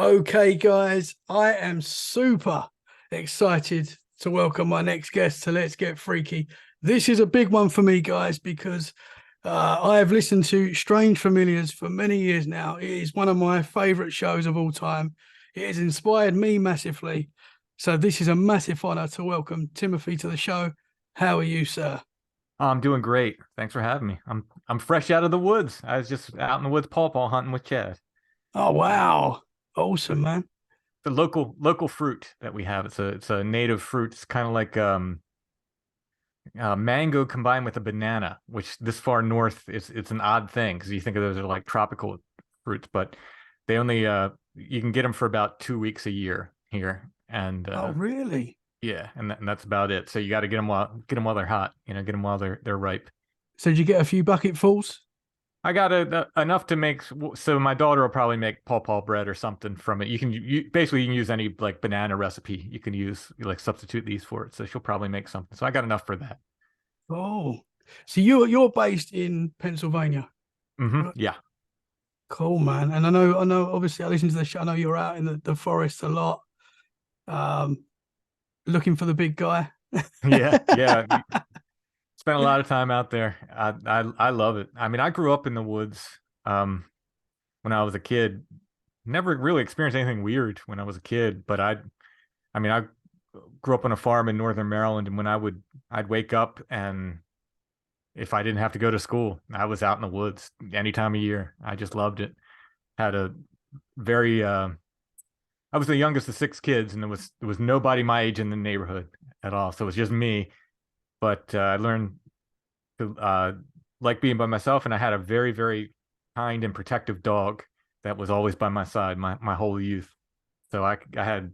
Okay, guys, I am super excited to welcome my next guest to Let's Get Freaky. This is a big one for me, guys, because I have listened to Strange Familiars for many years now. It is one of my favorite shows of all time. It has inspired me massively. So this is a massive honor to welcome Timothy to the show. How are you, sir? I'm doing great. Thanks for having me. I'm fresh out of the woods. I was just out in the woods pawpaw hunting with Chad. Oh, wow. Awesome, man. The local fruit that we have. It's a native fruit. It's kind of like mango combined with a banana, which this far north it's an odd thing because you think of those are like tropical fruits, but they only you can get them for about 2 weeks a year here, and Oh, really? yeah, and that's about it. So you got to get them while they're hot. Get them while they're ripe. So did you get a few bucketfuls? I got enough to make. So my daughter will probably make pawpaw bread or something from it. Basically you can use any like banana recipe. You can use like substitute these for it. So she'll probably make something. So I got enough for that. Oh, so you're based in Pennsylvania, right? Yeah. Cool, man. And I know. Obviously, I listen to the show. I know you're out in the forest a lot, um, looking for the big guy. Yeah. Yeah. Spent a lot of time out there. I love it. I mean, I grew up in the woods when I was a kid. Never really experienced anything weird when I was a kid, but I grew up on a farm in northern Maryland, and I'd wake up, and if I didn't have to go to school, I was out in the woods any time of year. I just loved it. Had a very I was the youngest of six kids, and there was nobody my age in the neighborhood at all. So it was just me. But I learned to like being by myself, and I had a very, very kind and protective dog that was always by my side my whole youth. So I had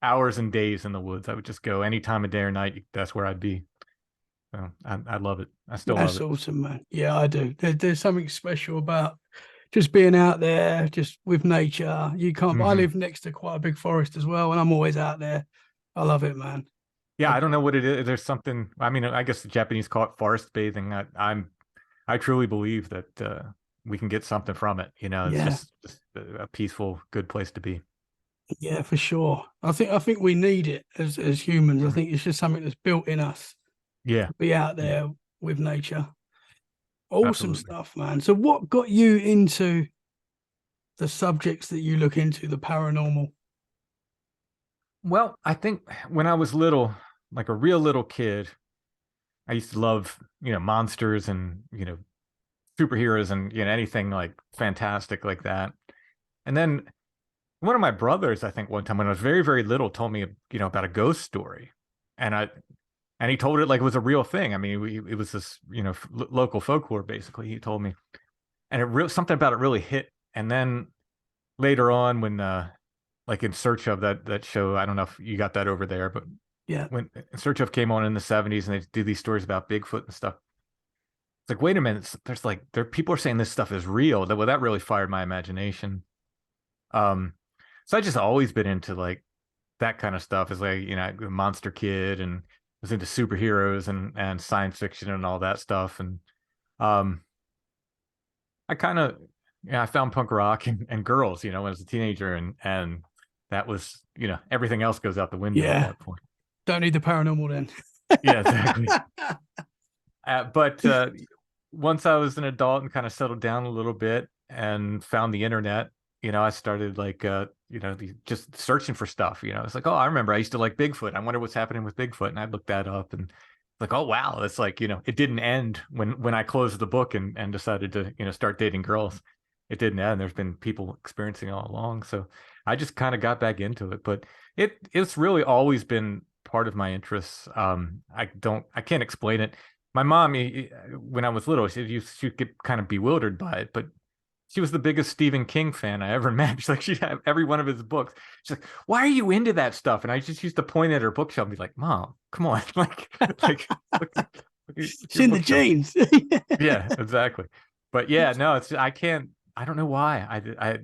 hours and days in the woods. I would just go any time of day or night. That's where I'd be. So I love it. I still love That's it. awesome, man. Yeah, I do. There's something special about just being out there, just with nature. You can't. I Hmm. live next to quite a big forest as well, and I'm always out there. I love it, man. Yeah, I, I don't know what it is. There's something. I mean, I guess the Japanese call it forest bathing. I truly believe that we can get something from it. It's yeah, just a peaceful, good place to be. yeah, for sure. I think we need it as humans. I Mhm. think it's just something that's built in us. Yeah, Be out yeah, there with nature. Awesome absolutely. stuff, man. So, what got you into the subjects that you look into, the paranormal? Well, I think when I was little, like a real little kid, I used to love, monsters and, superheroes and, anything like fantastic like that. And then one of my brothers, I think one time when I was very, very little, told me, about a ghost story. And he told it like it was a real thing. I mean, it was this, local folklore, basically, he told me. And something about it really hit. And then later on when, like in Search of that show, I don't know if you got that over there, but Yeah, when Search of came on in the 70s and they do these stories about Bigfoot and stuff. It's like, wait a minute, there's like people are saying this stuff is real. That really fired my imagination. Um, so I just always been into like that kind of stuff. Is like, a monster kid and was into superheroes and science fiction and all that stuff. And um I kind of I found punk rock and girls, when I was a teenager, and that was, everything else goes out the window at yeah. that point. Don't need the paranormal then. Yeah, exactly. But once I was an adult and kind of settled down a little bit and found the internet, I started like, just searching for stuff. It's like, oh, I remember I used to like Bigfoot. I wonder what's happening with Bigfoot, and I looked that up, and like, oh wow, it's like, it didn't end when I closed the book and decided to, start dating girls. It didn't end. There's been people experiencing all along, so I just kind of got back into it. But it's really always been part of my interests. I can't explain it. My mom, when I was little, she'd get kind of bewildered by it, but she was the biggest Stephen King fan I ever met. She's like, she'd have every one of his books. She's like, why are you into that stuff? And I just used to point at her bookshelf and be like, Mom, come on. Like look at It's your in the bookshelf. genes. Yeah, exactly. But yeah, no, I don't know why.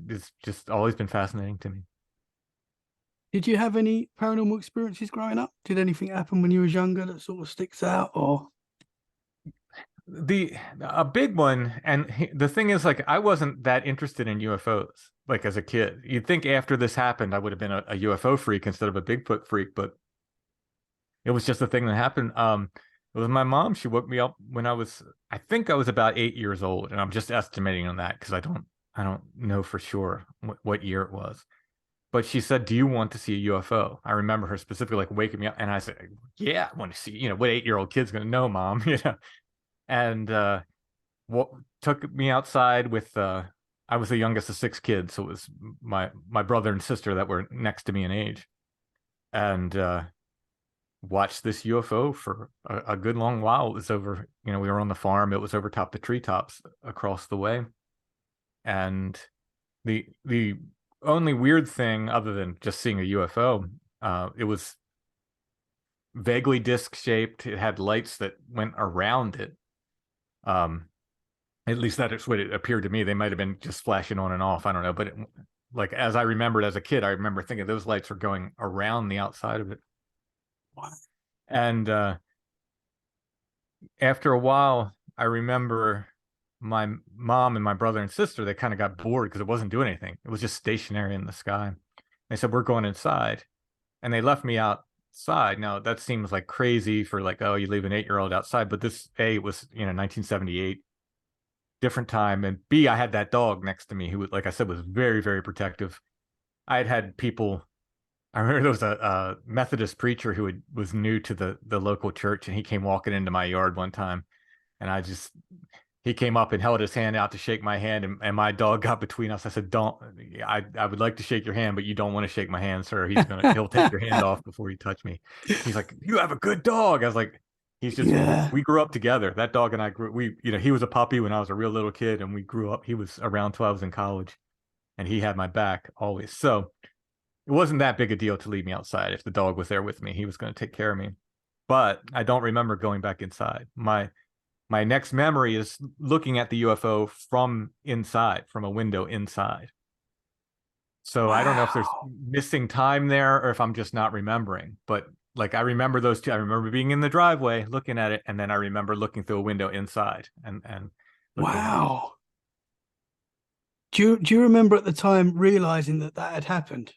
It's just always been fascinating to me. Did you have any paranormal experiences growing up? Did anything happen when you was younger that sort of sticks out? Or The A big one, and the thing is, like, I wasn't that interested in UFOs. like as a kid. You'd think after this happened, I would have been a UFO freak instead of a Bigfoot freak, but it was just a thing that happened. It was my mom. She woke me up when I think I was about 8 years old, and I'm just estimating on that because I don't know for sure what year it was. But she said, "Do you want to see a UFO?" I remember her specifically like waking me up, and I said, "Yeah, I want to see." You know, what 8-year-old kid's gonna know, mom? You know, and what took me outside with I was the youngest of 6 kids, so it was my brother and sister that were next to me in age, and watched this UFO for a good long while. It was over, you know, we were on the farm. It was over top the treetops across the way. And the only weird thing other than just seeing a UFO, it was vaguely disc shaped. It had lights that went around it. At least that is what it appeared to me. They might have been just flashing on and off. I don't know. But like as I remembered as a kid, I remember thinking those lights were going around the outside of it. And after a while, I remember my mom and my brother and sister, they kind of got bored because it wasn't doing anything. It was just stationary in the sky. They said, "We're going inside." And they left me outside. Now, that seems like crazy for like, oh, you leave an 8-year-old outside. But this, A, it was, 1978, different time. And B, I had that dog next to me who, like I said, was very, very protective. I had people. I remember there was a Methodist preacher who was new to the local church, and he came walking into my yard one time, and he came up and held his hand out to shake my hand, and my dog got between us. I said, "Don't, I would like to shake your hand, but you don't want to shake my hand, sir. He'll take your hand off before you touch me." He's like, "You have a good dog." I was like, Yeah. we grew up together. That dog and I he was a puppy when I was a real little kid, and we grew up. He was around till I was in college, and he had my back always. So it wasn't that big a deal to leave me outside. If the dog was there with me, he was going to take care of me. But I don't remember going back inside. My next memory is looking at the UFO from inside, from a window inside. So I don't know if there's Wow. missing time there or if I'm just not remembering. But like I remember those two. I remember being in the driveway looking at it, and then I remember looking through a window inside and looking at it. Wow. Do you remember at the time realizing that that had happened?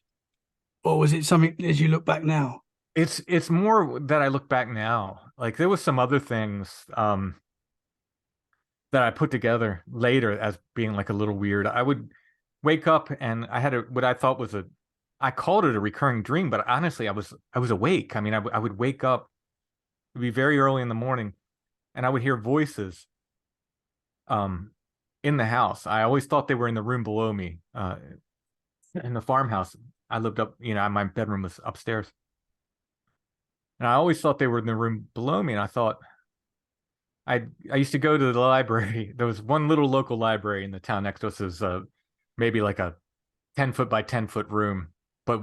Or was it something as you look back now? It's more that I look back now. Like there was some other things that I put together later as being like a little weird. I would wake up and I had what I thought was I called it a recurring dream, but honestly, I was awake. I mean, I would wake up, it'd be very early in the morning, and I would hear voices um in the house. I always thought they were in the room below me, in the farmhouse. I lived up, my bedroom was upstairs. And I always thought they were in the room below me, and I thought I used to go to the library. There was one little local library in the town next to us. It was maybe like a 10-foot by 10-foot room. But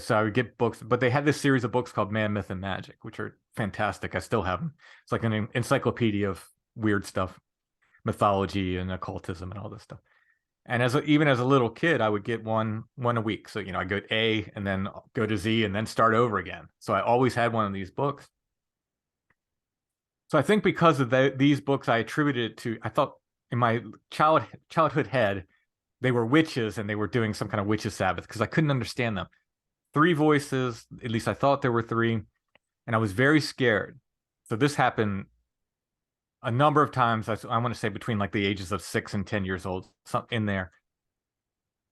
so I would get books, but they had this series of books called Man, Myth, and Magic, which are fantastic. I still have them. It's like an encyclopedia of weird stuff, mythology and occultism and all this stuff. And even as a little kid, I would get one a week. So, I go to A and then go to Z and then start over again. So I always had one of these books. So I think because of these books, I attributed it to, I thought in my childhood head, they were witches and they were doing some kind of witches Sabbath because I couldn't understand them. 3 voices, at least I thought there were 3, and I was very scared. So this happened a number of times. I want to say between like the ages of 6 and 10 years old, in there.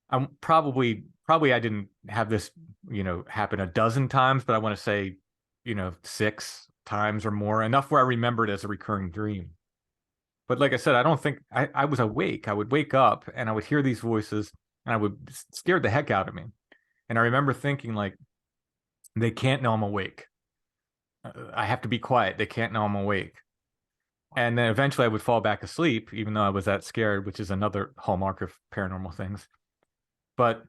I'm probably I didn't have this, happen a dozen times, but I want to say, 6 times or more, enough where I remember it as a recurring dream. But like I said, I don't think I was awake. I would wake up and I would hear these voices and I would scare the heck out of me. And I remember thinking like, they can't know I'm awake. I have to be quiet. They can't know I'm awake. And then eventually I would fall back asleep, even though I was that scared, which is another hallmark of paranormal things. But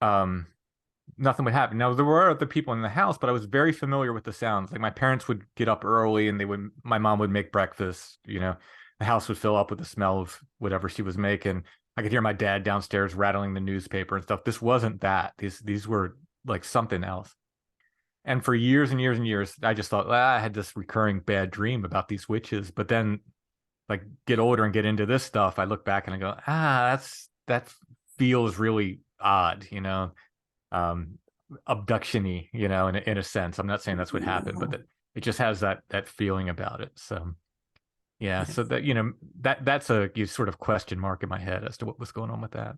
nothing would happen. Now there were other people in the house, but I was very familiar with the sounds. Like my parents would get up early and my mom would make breakfast, the house would fill up with the smell of whatever she was making. I could hear my dad downstairs rattling the newspaper and stuff. This wasn't that. These were like something else. And for years and years and years, I just thought, I had this recurring bad dream about these witches. But then like get older and get into this stuff, I look back and I go, that's feels really odd, um, abduction-y, in a sense. I'm not saying that's what happened, but that it just has that feeling about it. So yeah, Yeah. so that that's a you sort of question mark in my head as to what was going on with that.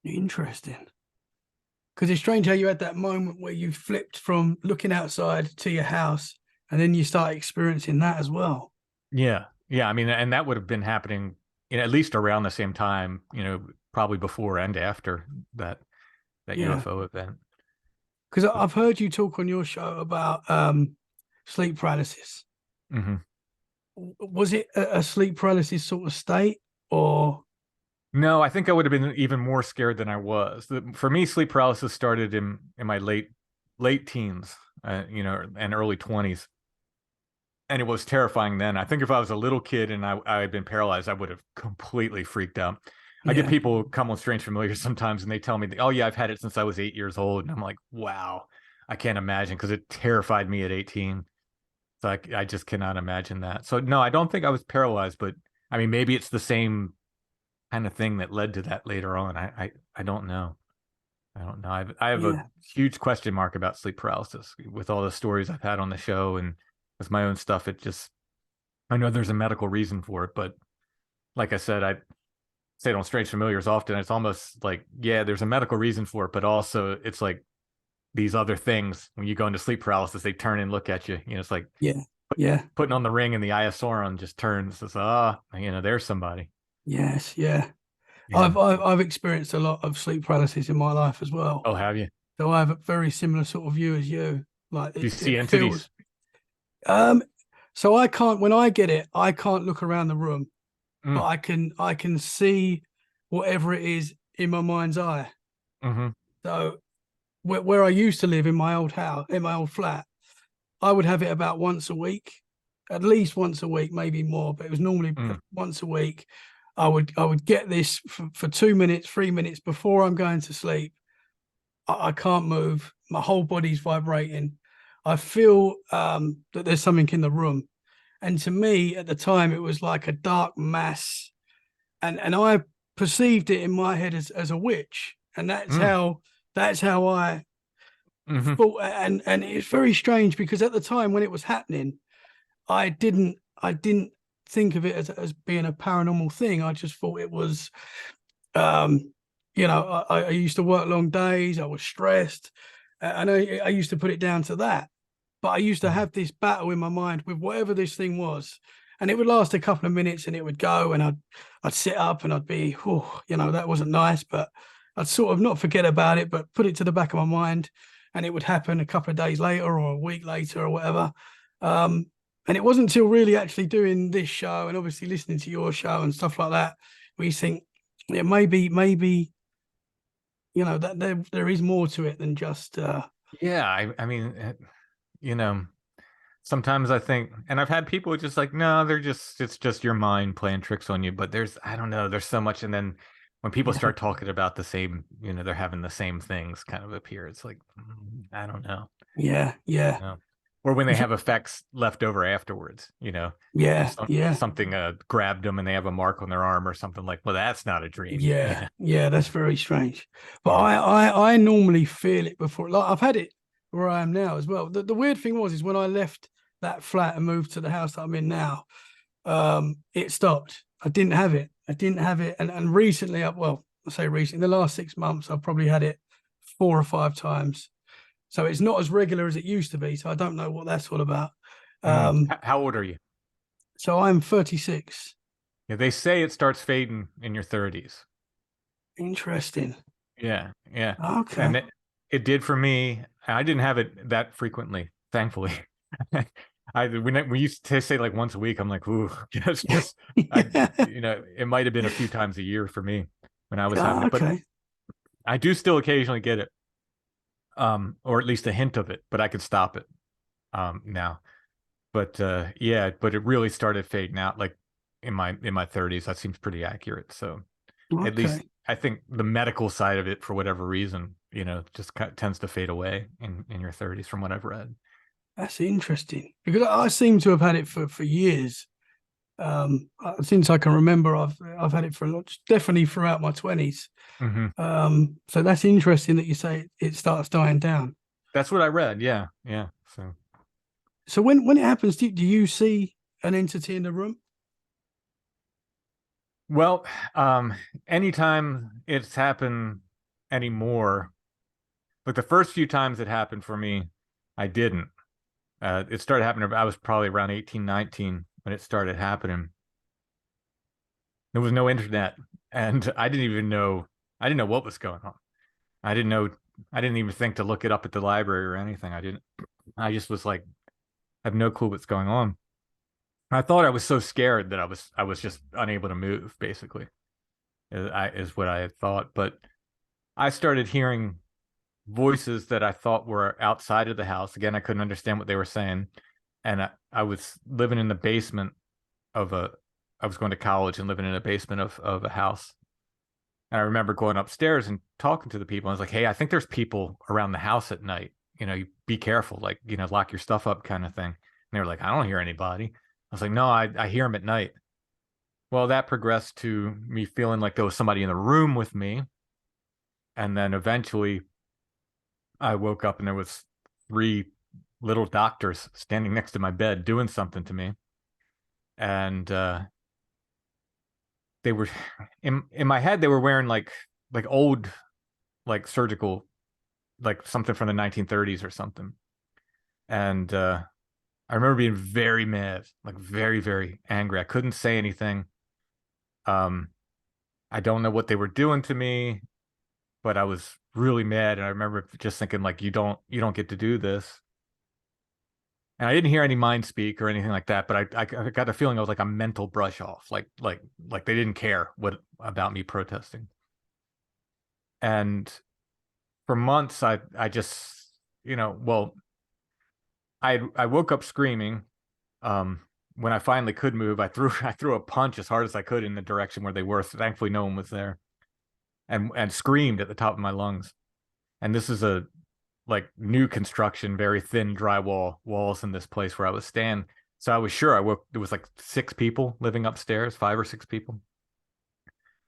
Interesting. Because it's strange how you had that moment where you flipped from looking outside to your house, and then you start experiencing that as well. Yeah, yeah. I mean, and that would have been happening, at least around the same time, probably before and after that Yeah. UFO event. Because But I've heard you talk on your show about sleep paralysis. mhm. Was it a sleep paralysis sort of state, or No, I think I would have been even more scared than I was. For me, sleep paralysis started in my late teens, and early 20s. And it was terrifying then. I think if I was a little kid and I had been paralyzed, I would have completely freaked out. I get yeah, people come on Strange Familiars sometimes and they tell me, oh, yeah, I've had it since I was 8 years old. And I'm like, wow, I can't imagine, because it terrified me at 18. So I just cannot imagine that. So no, I don't think I was paralyzed, but I mean, maybe it's the same kind of thing that led to that later on. I don't know. I don't know. I have a yeah, huge question mark about sleep paralysis with all the stories I've had on the show and with my own stuff. I know there's a medical reason for it, but like I said, I say it on Strange Familiars often. It's almost like, yeah, there's a medical reason for it, but also it's like these other things. When you go into sleep paralysis, they turn and look at you. It's like yeah, yeah, putting on the ring and the Eye of Sauron just turns. It's there's somebody. yes, yeah. Yeah. I've experienced a lot of sleep paralysis in my life as well. Oh, have you? So I have a very similar sort of view as you. Like Do you it see entities? feels um so I can't when I get it, I can't look around the room, but Mm, I can see whatever it is in my mind's eye. mm-hmm, So where I used to live in my old house, in my old flat, I would have it about once a week, at least once a week, maybe more, but it was normally mm, once a week. I would get this for 2 minutes, 3 minutes before I'm going to sleep. I can't move. My whole body's vibrating. I feel that there's something in the room. And to me, at the time, it was like a dark mass. And I perceived it in my head as a witch. And mm, that's how I mm-hmm, thought. And it's very strange because at the time when it was happening, I didn't think of it as being a paranormal thing. I just thought it was um, I used to work long days. I was stressed, and I used to put it down to that. But I used to mm, have this battle in my mind with whatever this thing was, and it would last a couple of minutes, and it would go, and I'd sit up, and I'd be, oh, that wasn't nice, but I'd sort of not forget about it, but put it to the back of my mind, and it would happen a couple of days later or a week later or whatever. Um, and it wasn't until really actually doing this show and obviously listening to your show and stuff like that, where you think, yeah, maybe that there is more to it than just yeah. I mean, you know, sometimes I think, and I've had people just like, no, it's just your mind playing tricks on you. But I don't know, there's so much. And then when people yeah, start talking about the same, they're having the same things kind of appear. It's like, I don't know. yeah, yeah, No. Or when they have effects left over afterwards, yeah, yeah, something grabbed them and they have a mark on their arm or something, like, well, that's not a dream. yeah, yeah. That's very strange. But Yeah. I normally feel it before. Like I've had it where I am now as well. The weird thing is when I left that flat and moved to the house that I'm in now, it stopped. I didn't have it. I didn't have it. And recently, I say recently, in the last 6 months, I've probably had it 4 or 5 times. So it's not as regular as it used to be. So I don't know what that's all about. How old are you? So I'm 36. Yeah, they say it starts fading in your 30s. Interesting. Yeah, yeah. And Okay. it did for me. I didn't have it that frequently, thankfully. We used to say like once a week. I'm like, ooh, it's just it might have been a few times a year for me when I was having it, but Okay. I do still occasionally get it, or at least a hint of it, but I could stop it now. But yeah, but it really started fading out like in my 30s. That seems pretty accurate. So at least Okay. I think the medical side of it, for whatever reason, just tends to fade away in your 30s, from what I've read. That's interesting because I seem to have had it for years. Since I can remember, I've had it for a lot, definitely throughout my 20s. Hmm. So that's interesting that you say it starts dying down. That's what I read. Yeah, yeah. So, So when it happens, do you see an entity in the room? well, anytime it's happened anymore, like the first few times it happened for me, I didn't. It started happening. I was probably around 18, 19 when it started happening. There was no internet, and I didn't even know. I didn't know what was going on. I didn't know. I didn't even think to look it up at the library or anything. I didn't. I just was like, I have no clue what's going on. I thought I was so scared that I was just unable to move. Basically, is what I had thought. But I started hearing voices that I thought were outside of the house. Again, I couldn't understand what they were saying, and I was living in the basement of a. I was going to college and living in a basement of a house. And I remember going upstairs and talking to the people. I was like, "Hey, I think there's people around the house at night. You be careful, like, lock your stuff up, kind of thing." And they were like, "I don't hear anybody." I was like, "No, I hear them at night." Well, that progressed to me feeling like there was somebody in the room with me, and then eventually I woke up and there was three little doctors standing next to my bed doing something to me, and they were in my head. They were wearing like old like surgical like something from the 1930s or something. And I remember being very mad, like very, very angry. I couldn't say anything. Um, I don't know what they were doing to me, but I was really mad. And I remember just thinking, like, you don't get to do this. And I didn't hear any mind speak or anything like that, but I got the feeling I was like a mental brush off, like they didn't care what about me protesting. And for months, I just, well, I woke up screaming. Um, when I finally could move, I threw a punch as hard as I could in the direction where they were. Thankfully, no one was there, and screamed at the top of my lungs. And this is a like new construction, very thin drywall walls in this place where I was staying. So I was sure I woke. There was like 6 people living upstairs, 5 or 6 people.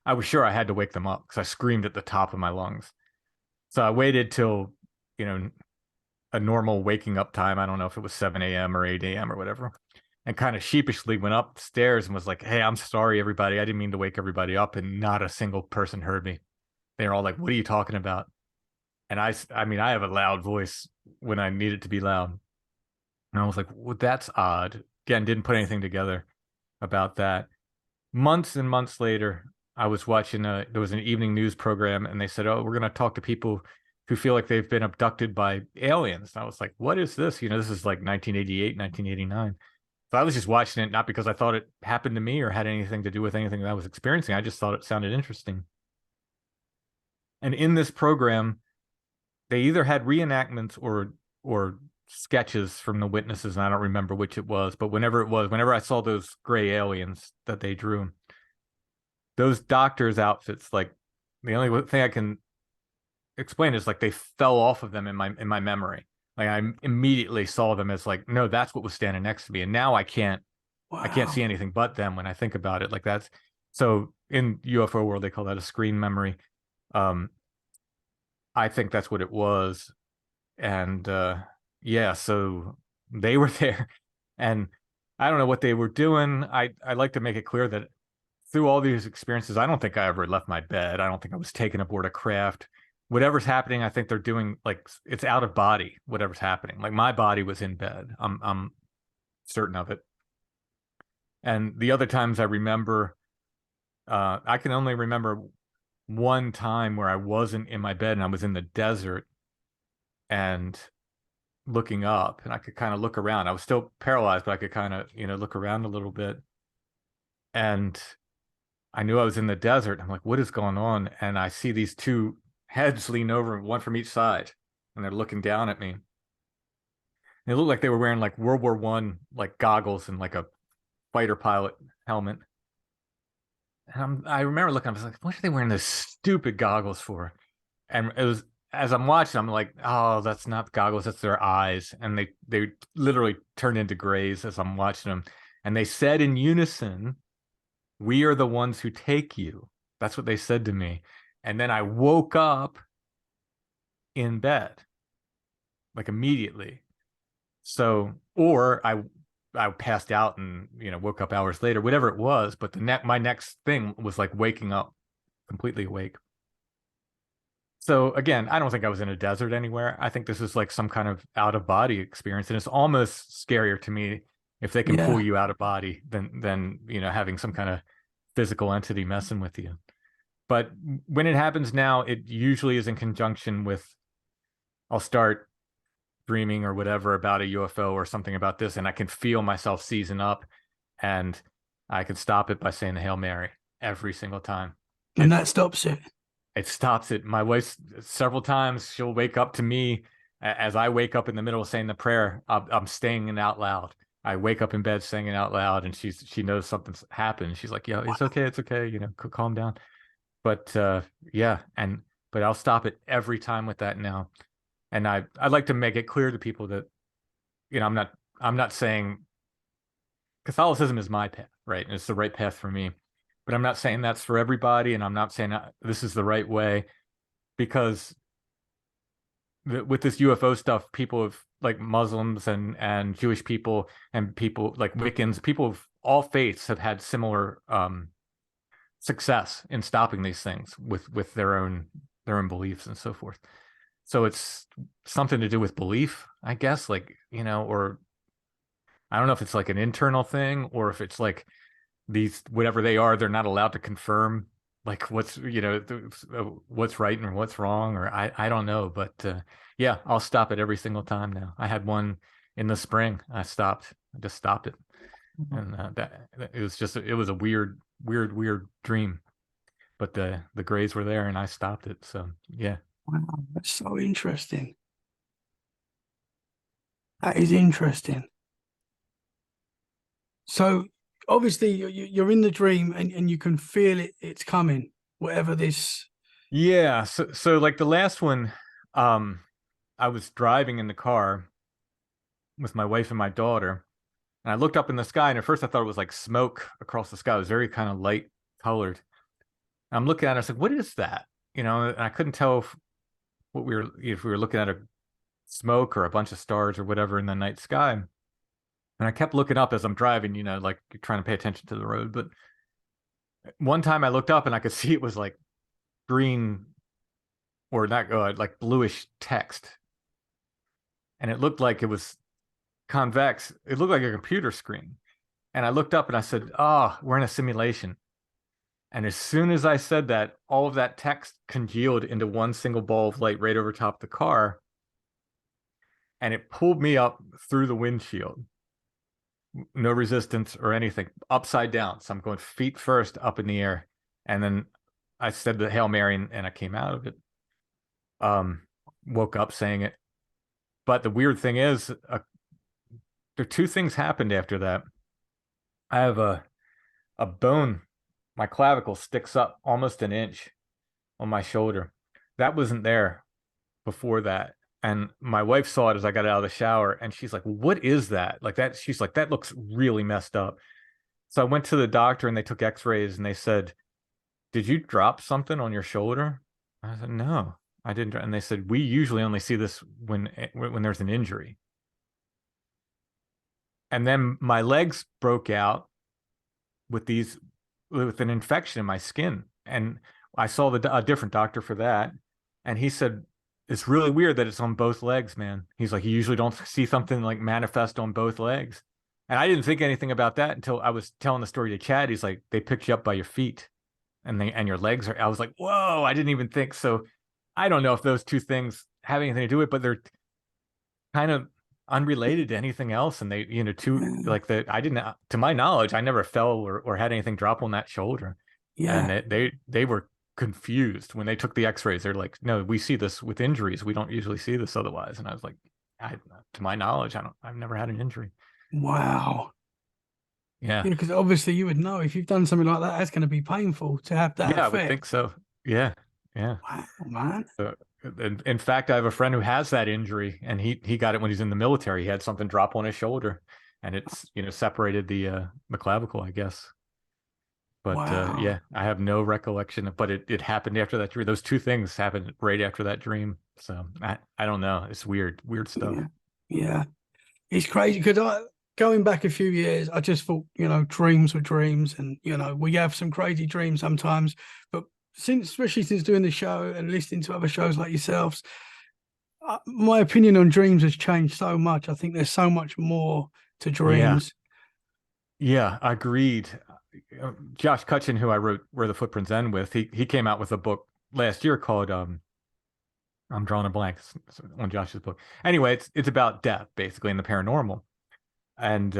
I was sure I had to wake them up because I screamed at the top of my lungs. So I waited till you know a normal waking up time. I don't know if it was 7 a.m. or 8 a.m. or whatever, and kind of sheepishly went upstairs and was like, "Hey, I'm sorry, everybody. I didn't mean to wake everybody up." And not a single person heard me. They were all like, "What are you talking about?" And I mean, I have a loud voice when I need it to be loud. And I was like, "Well, that's odd." Again, didn't put anything together about that. Months and months later, I was watching there was an evening news program, and they said, "Oh, we're going to talk to people who feel like they've been abducted by aliens." And I was like, "What is this?" This is like 1988, 1989. So I was just watching it, not because I thought it happened to me or had anything to do with anything that I was experiencing. I just thought it sounded interesting. And in this program, they either had reenactments or sketches from the witnesses, and I don't remember which it was, but whenever it was, whenever I saw those gray aliens that they drew, those doctors' outfits, like the only thing I can explain is like they fell off of them in my memory. Like I immediately saw them as like, no, that's what was standing next to me. And now I can't see Wow. anything but them when I think about it. Like that's so in UFO world, they call that a screen memory. Um, I think that's what it was. And yeah, so they were there. And I don't know what they were doing. I like to make it clear that through all these experiences, I don't think I ever left my bed. I don't think I was taken aboard a craft. Whatever's happening, I think they're doing like it's out of body, whatever's happening. Like my body was in bed. I'm certain of it. And the other times I remember, I can only remember one time where I wasn't in my bed and I was in the desert and looking up and I could kind of look around. I was still paralyzed, but I could kind of, look around a little bit. And I knew I was in the desert. I'm like, what is going on? And I see these two heads lean over, one from each side, and they're looking down at me. And they looked like they were wearing like World War I like goggles and like a fighter pilot helmet. And I remember looking, I was like, what are they wearing those stupid goggles for? And it was as I'm watching, I'm like, oh, that's not goggles, that's their eyes. And they literally turned into grays as I'm watching them. And they said in unison, "We are the ones who take you." That's what they said to me. And then I woke up in bed, like immediately. So, or I passed out and, woke up hours later, whatever it was. But my next thing was like waking up completely awake. So again, I don't think I was in a desert anywhere. I think this is like some kind of out of body experience, and it's almost scarier to me if they can pull Yeah. you out of body than having some kind of physical entity messing with you. But when it happens now, it usually is in conjunction with, I'll start dreaming or whatever about a UFO or something about this, and I can feel myself season up, and I can stop it by saying the Hail Mary every single time. And that stops it. It stops it. My wife, several times, she'll wake up to me as I wake up in the middle of saying the prayer. I'm saying it out loud. I wake up in bed saying it out loud, and she knows something's happened. She's like, "Yeah, it's okay, it's okay. Calm down." But yeah, but I'll stop it every time with that now. And I like to make it clear to people that I'm not saying Catholicism is my path, right? And it's the right path for me. But I'm not saying that's for everybody, and I'm not saying this is the right way, because with this UFO stuff, people have, like, Muslims and Jewish people and people like Wiccans, people of all faiths have had similar success in stopping these things with their own beliefs and so forth. So it's something to do with belief, I guess, like, or I don't know if it's like an internal thing or if it's like these, whatever they are, they're not allowed to confirm like what's what's right and what's wrong, or I don't know. But yeah, I'll stop it every single time now. I had one in the spring. I just stopped it. And that it was a weird dream, but the grays were there and I stopped it. So yeah. Wow, that's so interesting. That is interesting. So obviously you're in the dream and you can feel it's coming, whatever this. Yeah, so like the last one, I was driving in the car with my wife and my daughter, and I looked up in the sky, and at first I thought it was like smoke across the sky. It was very kind of light colored. I'm looking at it, I was like, what is that? And I couldn't tell if we were looking at a smoke or a bunch of stars or whatever in the night sky. And I kept looking up as I'm driving, like trying to pay attention to the road. But one time I looked up and I could see it was like green, or not, like bluish text. And it looked like it was convex. It looked like a computer screen. And I looked up and I said, "Oh, we're in a simulation." And as soon as I said that, all of that text congealed into one single ball of light right over top of the car. And it pulled me up through the windshield. No resistance or anything, upside down. So I'm going feet first up in the air. And then I said the Hail Mary and I came out of it. Woke up saying it. But the weird thing is, there are two things happened after that. I have a bone, my clavicle sticks up almost an inch on my shoulder. That wasn't there before that. And my wife saw it as I got out of the shower, and she's like, "What is that?" Like that, she's like, "That looks really messed up." So I went to the doctor and they took x-rays and they said, "Did you drop something on your shoulder?" I said, "No, I didn't." And they said, "We usually only see this when there's an injury." And then my legs broke out with an infection in my skin. And I saw a different doctor for that. And he said, "It's really weird that it's on both legs, man." He's like, "You usually don't see something like manifest on both legs." And I didn't think anything about that until I was telling the story to Chad. He's like, "They picked you up by your feet and your legs are," I was like, "Whoa, I didn't even think." So I don't know if those two things have anything to do with it, but they're kind of unrelated to anything else. And they, like I didn't, to my knowledge, I never fell or had anything drop on that shoulder. Yeah. And they were confused when they took the x-rays. They're like, "No, we see this with injuries. We don't usually see this otherwise." And I was like, to my knowledge, I've never had an injury. Wow. Yeah. Yeah, because obviously you would know if you've done something like that, that's going to be painful to have that Yeah, I would think effect. so. Yeah. Yeah. Wow, man. In fact, I have a friend who has that injury, and he got it when he's in the military. He had something drop on his shoulder, and it's separated the clavicle, I guess. But Wow. yeah, I have no recollection but it happened after that dream. Those two things happened right after that dream. So I don't know. It's weird stuff. Yeah. Yeah. It's crazy because going back a few years, I just thought, dreams were dreams, and we have some crazy dreams sometimes. But especially since doing the show and listening to other shows like yourselves, my opinion on dreams has changed so much. I think there's so much more to Yeah, dreams. yeah, agreed. Josh Cutchin, who I wrote Where the Footprints End with, he came out with a book last year called I'm drawing a blank on Josh's book. Anyway, it's about death basically in the paranormal, and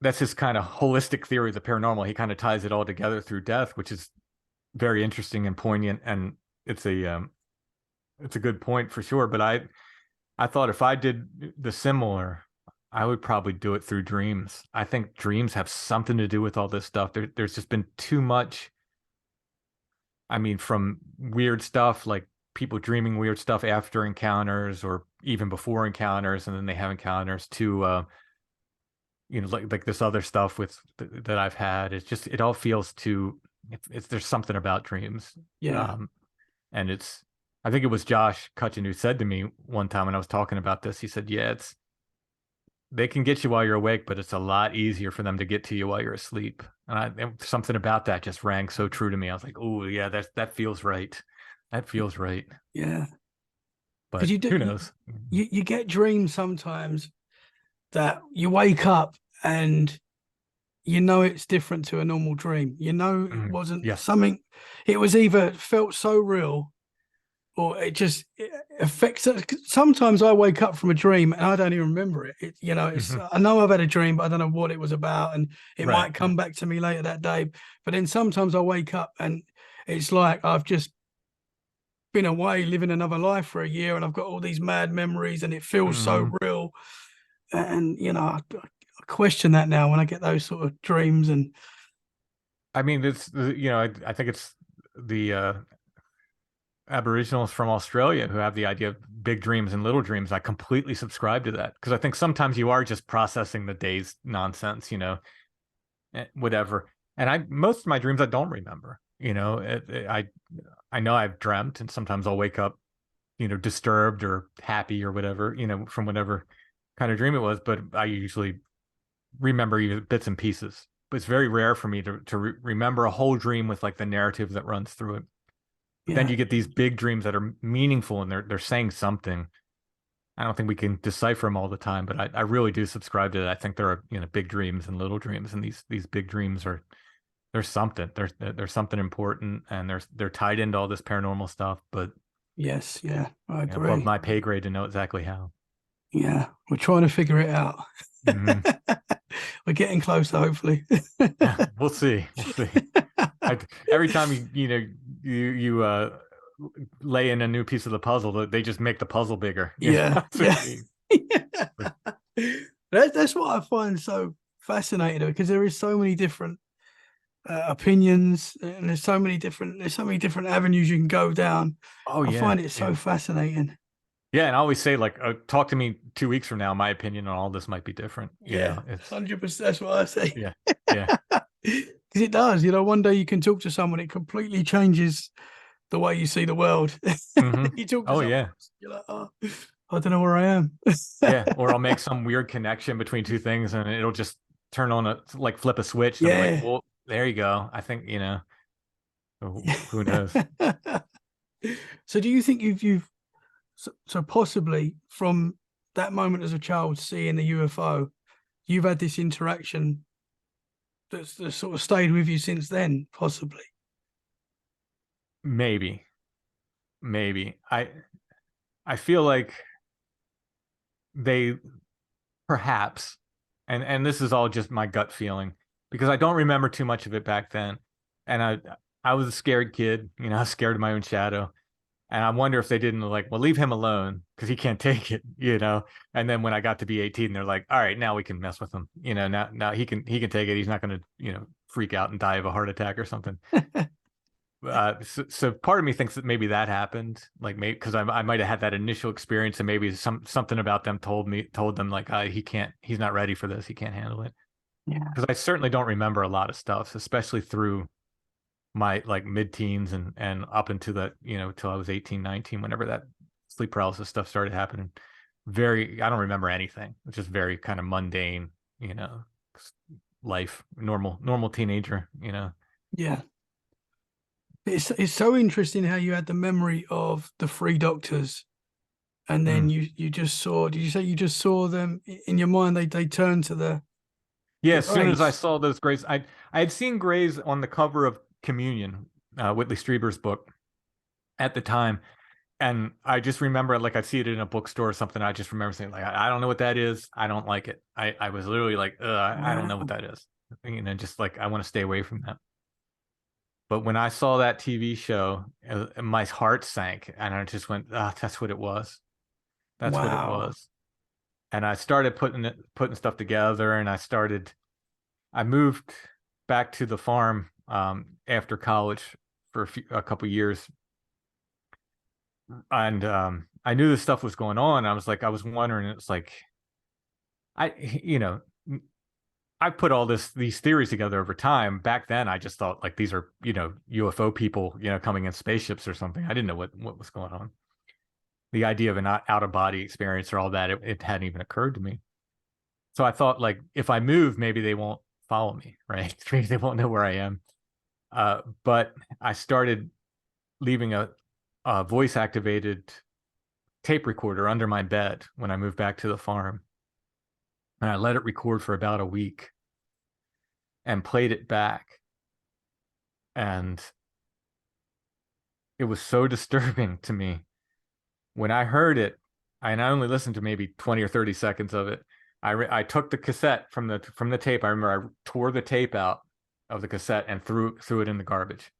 that's his kind of holistic theory of the paranormal. He kind of ties it all together through death, which is very interesting and poignant, and it's a good point for sure. But I thought if I did the similar, I would probably do it through dreams. I think dreams have something to do with all this stuff. There's just been too much. I mean, from weird stuff like people dreaming weird stuff after encounters or even before encounters, and then they have encounters to like this other stuff that I've had. It's just it all feels too. It's there's something about dreams, Yeah. um, and it's. I think it was Josh Cutchin who said to me one time when I was talking about this. He said, "Yeah, it's they can get you while you're awake, but it's a lot easier for them to get to you while you're asleep." And something about that just rang so true to me. I was like, "Oh yeah, that feels right. That feels right." Yeah. Because But who knows? you get dreams sometimes that you wake up and it's different to a normal dream. It wasn't Yeah. something, it was either felt so real or it affects it. Sometimes I wake up from a dream and I don't even remember it. Mhm. I know I've had a dream, but I don't know what it was about, and it Right. might come back to me later that day. But then sometimes I wake up and it's like I've just been away living another life for a year, and I've got all these mad memories, and it feels so Mhm. real. And I question that now when I get those sort of dreams. And I mean, I think it's the Aboriginals from Australia who have the idea of big dreams and little dreams. I completely subscribe to that because I think sometimes you are just processing the day's nonsense, whatever. And most of my dreams I don't remember. I know I've dreamt, and sometimes I'll wake up, disturbed or happy or whatever, from whatever kind of dream it was. But I usually remember bits and pieces. But it's very rare for me to remember a whole dream with like the narrative that runs through it. But then yeah, you get these big dreams that are meaningful and they're saying something. I don't think we can decipher them all the time, but I really do subscribe to that. I think there are big dreams and little dreams, and these big dreams are there's something there's something important, and they're tied into all this paranormal stuff, but yes, yeah, I above agree. my pay grade to know exactly how. Yeah, we're trying to figure it out. Hmm. We're getting closer, hopefully. We'll see. We'll see. Every time you lay in a new piece of the puzzle, they just make the puzzle bigger. Yeah, That's what yeah. you mean. That's what I find so fascinating, because there is so many different opinions, and there's so many different avenues you can go down. Oh I yeah, find it yeah, so fascinating. yeah. And I always say like, talk to me 2 weeks from now. My opinion on all this might be different. Yeah, It's 100%. That's what I say. yeah, yeah. Because it does. One day you can talk to someone, it completely changes the way you see the world. Hmm. You talk to Oh someone yeah, else, you're like, oh, I don't know where I am. yeah. Or I'll make some weird connection between two things, and it'll just turn on like flip a switch. And I'll be like, Yeah. well, there you go. I think who knows. So do you think so possibly from that moment as a child seeing the UFO, you've had this interaction that's sort of stayed with you since then, possibly? Maybe, maybe. I feel like they perhaps, and this is all just my gut feeling because I don't remember too much of it back then, and I was a scared kid, I was scared of my own shadow, and I wonder if they didn't like, well, leave him alone because he can't take it. And then when I got to be 18, they're like, all right, now we can mess with him, now he can take it. He's not going to freak out and die of a heart attack or something. So part of me thinks that maybe that happened, like maybe because I might have had that initial experience, and maybe something about them told them like he's not ready for this, he can't handle it. Yeah. Because I certainly don't remember a lot of stuff, especially through my like mid-teens and up into the till I was 18, 19, whenever that sleep paralysis stuff started happening. I don't remember anything. It's just very kind of mundane, you know, life, normal teenager, Yeah. It's so interesting how you had the memory of the three doctors, and then Mm. you just saw. Did you say you just saw them in your mind? They turned to Yeah, the as soon as I grays. saw those Greys, I had seen Greys on the cover of Communion, Whitley Strieber's book at the time, and I just remember like I'd see it in a bookstore or something. I just remember saying like I don't know what that is. I don't like it. I was literally like, I don't know what Wow. that is. Just like I want to stay away from that. But when I saw that TV show, my heart sank, and I just went, that's what it was. That's what it Wow. was. And I started putting stuff together, and I moved back to the farm after college for a couple years, and I knew this stuff was going on. I was wondering. It's like I, you know, I put all these theories together over time. Back then, I just thought like these are UFO people coming in spaceships or something. I didn't know what was going on. The idea of an out of body experience or all that, it hadn't even occurred to me. So I thought like if I move, maybe they won't follow me, right? Maybe they won't know where I am. But I started leaving a voice activated tape recorder under my bed when I moved back to the farm. And I let it record for about a week and played it back. And it was so disturbing to me. When I heard it, and I only listened to maybe 20 or 30 seconds of it. I took the cassette from the tape. I remember I tore the tape out of the cassette and threw it in the garbage.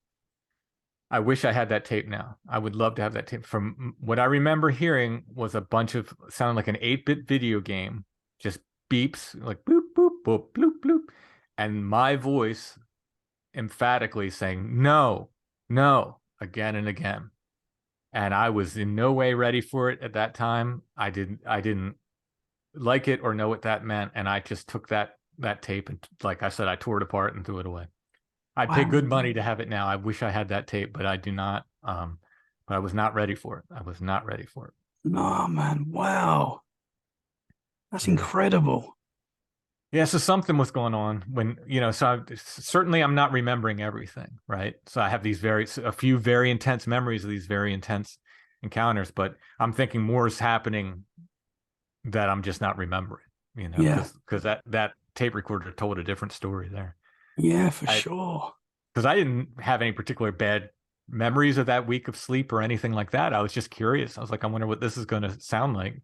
I wish I had that tape now. I would love to have that tape. From what I remember hearing was a bunch of sounded like an 8-bit video game, just beeps like boop boop boop bloop bloop, and my voice emphatically saying no, no, again and again. And I was in no way ready for it at that time. I didn't like it or know what that meant, and I just took that tape and, like I said, I tore it apart and threw it away. I'd pay Wow. good money to have it now. I wish I had that tape, but I do not. But I was not ready for it. I was not ready for it. No, man. Wow. That's Yeah. incredible. Yeah. So something was going on when, certainly I'm not remembering everything. Right. So I have a few very intense memories of these very intense encounters, but I'm thinking more is happening that I'm just not remembering, Yeah. because that tape recorder told a different story there. Yeah, for I, sure. because I didn't have any particular bad memories of that week of sleep or anything like that. I was just curious. I was like, I wonder what this is going to sound like.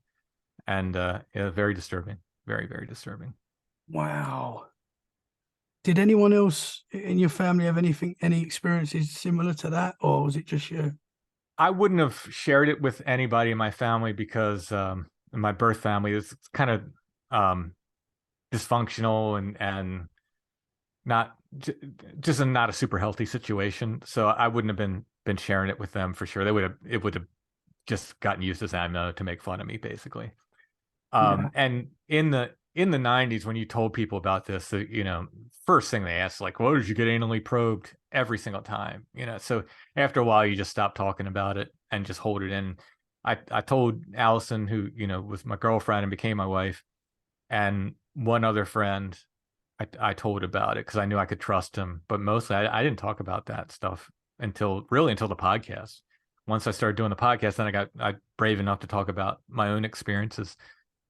And yeah, very disturbing. Very, very disturbing. Wow. Did anyone else in your family have any experiences similar to that, or was it just you? I wouldn't have shared it with anybody in my family because in my birth family is kind of um, dysfunctional and not just not a super healthy situation. So I wouldn't have been sharing it with them for sure. It would have just gotten used as ammo to make fun of me, basically. Yeah. And in the 90s, when you told people about this, first thing they asked, like, well, did you get anally probed every single time? So after a while, you just stop talking about it and just hold it in. I told Allison, who, was my girlfriend and became my wife, and one other friend, I told about it because I knew I could trust him. But mostly I didn't talk about that stuff until the podcast. Once I started doing the podcast, then I brave enough to talk about my own experiences,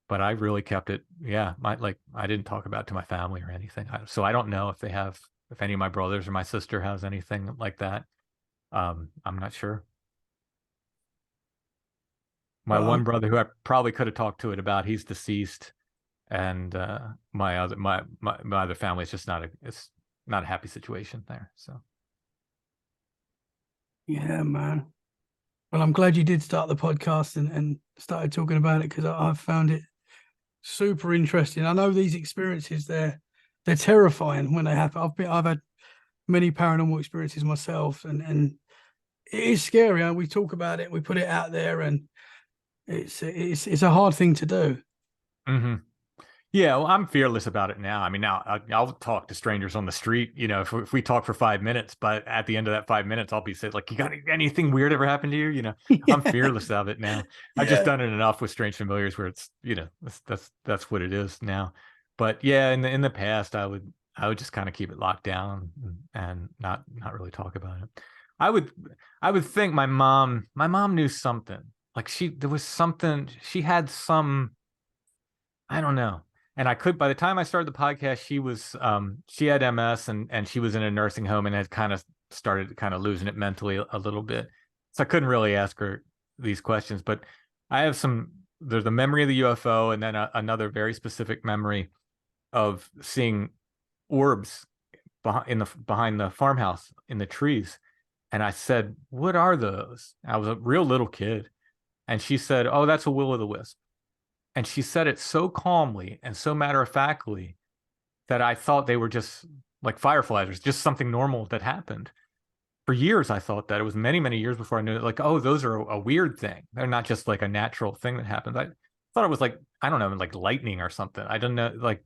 but I really kept it. Yeah, I didn't talk about it to my family or anything. So I don't know if any of my brothers or my sister has anything like that. I'm not sure. My Well, one brother, who I probably could have talked to it about, he's deceased, and my other family is just it's not a happy situation there. So yeah, man. Well, I'm glad you did start the podcast and started talking about it, because I've found it super interesting. I know these experiences, they're terrifying when they happen. I've had many paranormal experiences myself, and it is scary. We talk about it, we put it out there, and it's a hard thing to do. Hmm. Yeah, well, I'm fearless about it now. I mean, now I'll talk to strangers on the street, if we talk for 5 minutes, but at the end of that 5 minutes, I'll be saying like, you got anything weird ever happen to you? I'm Yeah, fearless of it now. I've just yeah, done it enough with strange familiars where it's, that's what it is now. But yeah, in the past, I would just kind of keep it locked down and not really talk about it. I would I would think my mom knew something. Like there was something, she had some, I don't know. And by the time I started the podcast, she had MS, and she was in a nursing home and had kind of started kind of losing it mentally a little bit. So I couldn't really ask her these questions, but there's a memory of the UFO, and then another very specific memory of seeing orbs behind the farmhouse in the trees. And I said, "What are those?" I was a real little kid. And she said, "Oh, that's a will-o'-the-wisp." And she said it so calmly and so matter of factly that I thought they were just like fireflies, or just something normal that happened. For years, I thought that. It was many, many years before I knew it. Like, oh, those are a weird thing. They're not just like a natural thing that happens. I thought it was like, I don't know, like lightning or something. I don't know. Like,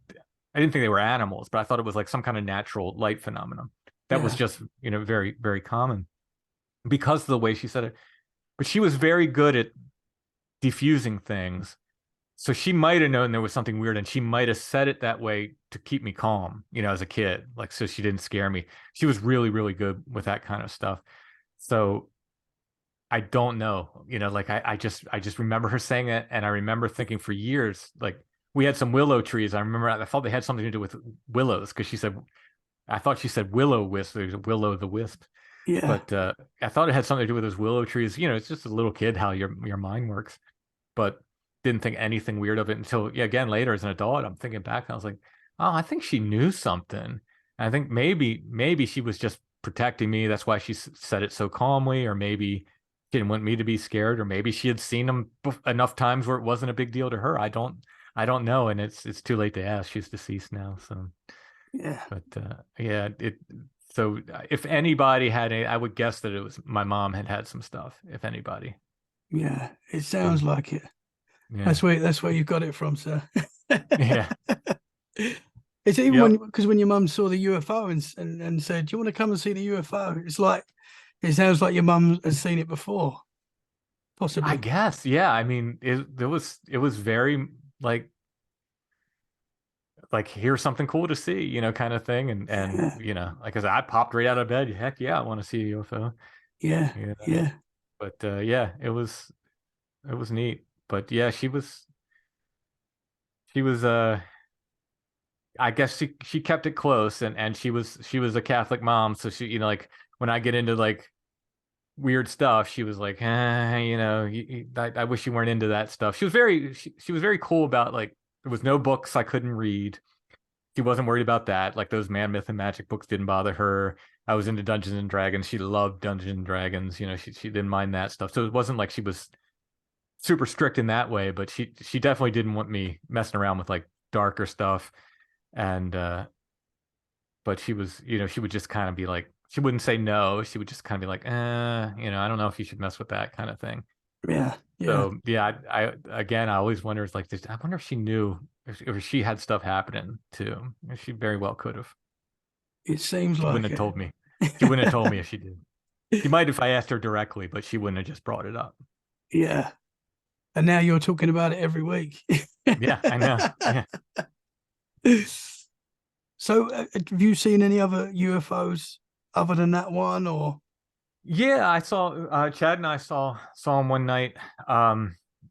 I didn't think they were animals, but I thought it was like some kind of natural light phenomenon that was yeah, just, very, very common because of the way she said it. But she was very good at diffusing things. So she might have known there was something weird, and she might have said it that way to keep me calm, as a kid, like, so she didn't scare me. She was really, really good with that kind of stuff. So I don't know, like I just remember her saying it, and I remember thinking for years, like, we had some willow trees. I thought they had something to do with willows, because I thought she said willow wisp. There's a willow the wisp, yeah, but I thought it had something to do with those willow trees. It's just a little kid how your mind works, but didn't think anything weird of it until, yeah, again, later as an adult. I'm thinking back, and I was like, oh, I think she knew something. And I think maybe she was just protecting me. That's why she said it so calmly, or maybe she didn't want me to be scared, or maybe she had seen them enough times where it wasn't a big deal to her. I don't know, and it's too late to ask. She's deceased now, so. yeah, But yeah, it. So if anybody had I would guess that it was my mom had some stuff. If anybody, yeah. It sounds and like it. yeah, That's where you got it from, sir. yeah, It's even yep. when your mum saw the UFO and said, "Do you want to come and see the UFO?" It's like it sounds like your mum has seen it before, I possibly. guess, yeah. I mean, it was very like here's something cool to see, kind of thing, and Yeah, like I said, I popped right out of bed. Heck yeah, I want to see a UFO. yeah, Yeah, yeah, but yeah, it was neat. But yeah, she was I guess she kept it close, and she was a Catholic mom, so she, like, when I get into like weird stuff, she was like, I wish you weren't into that stuff. She was very cool about, like, there was no books I couldn't read. She wasn't worried about that. Like, those man, myth, and magic books didn't bother her. I was into Dungeons and Dragons. She loved Dungeons and Dragons. She didn't mind that stuff. So it wasn't like she was super strict in that way, but she definitely didn't want me messing around with like darker stuff. And but she would just kind of be like, she wouldn't say no. She would just kind of be like, I don't know if you should mess with that kind of thing. yeah, yeah. So yeah, I again, I always wonder, it's like, I wonder if she knew, if she had stuff happening too. She very well could have. It seems She wouldn't like have it. told me. She wouldn't have told me if she did. She might if I asked her directly, but she wouldn't have just brought it up. Yeah. And now you're talking about it every week. Yeah, I know. Yeah. So, have you seen any other UFOs other than that one, or? Yeah, I saw Chad and I saw him one night.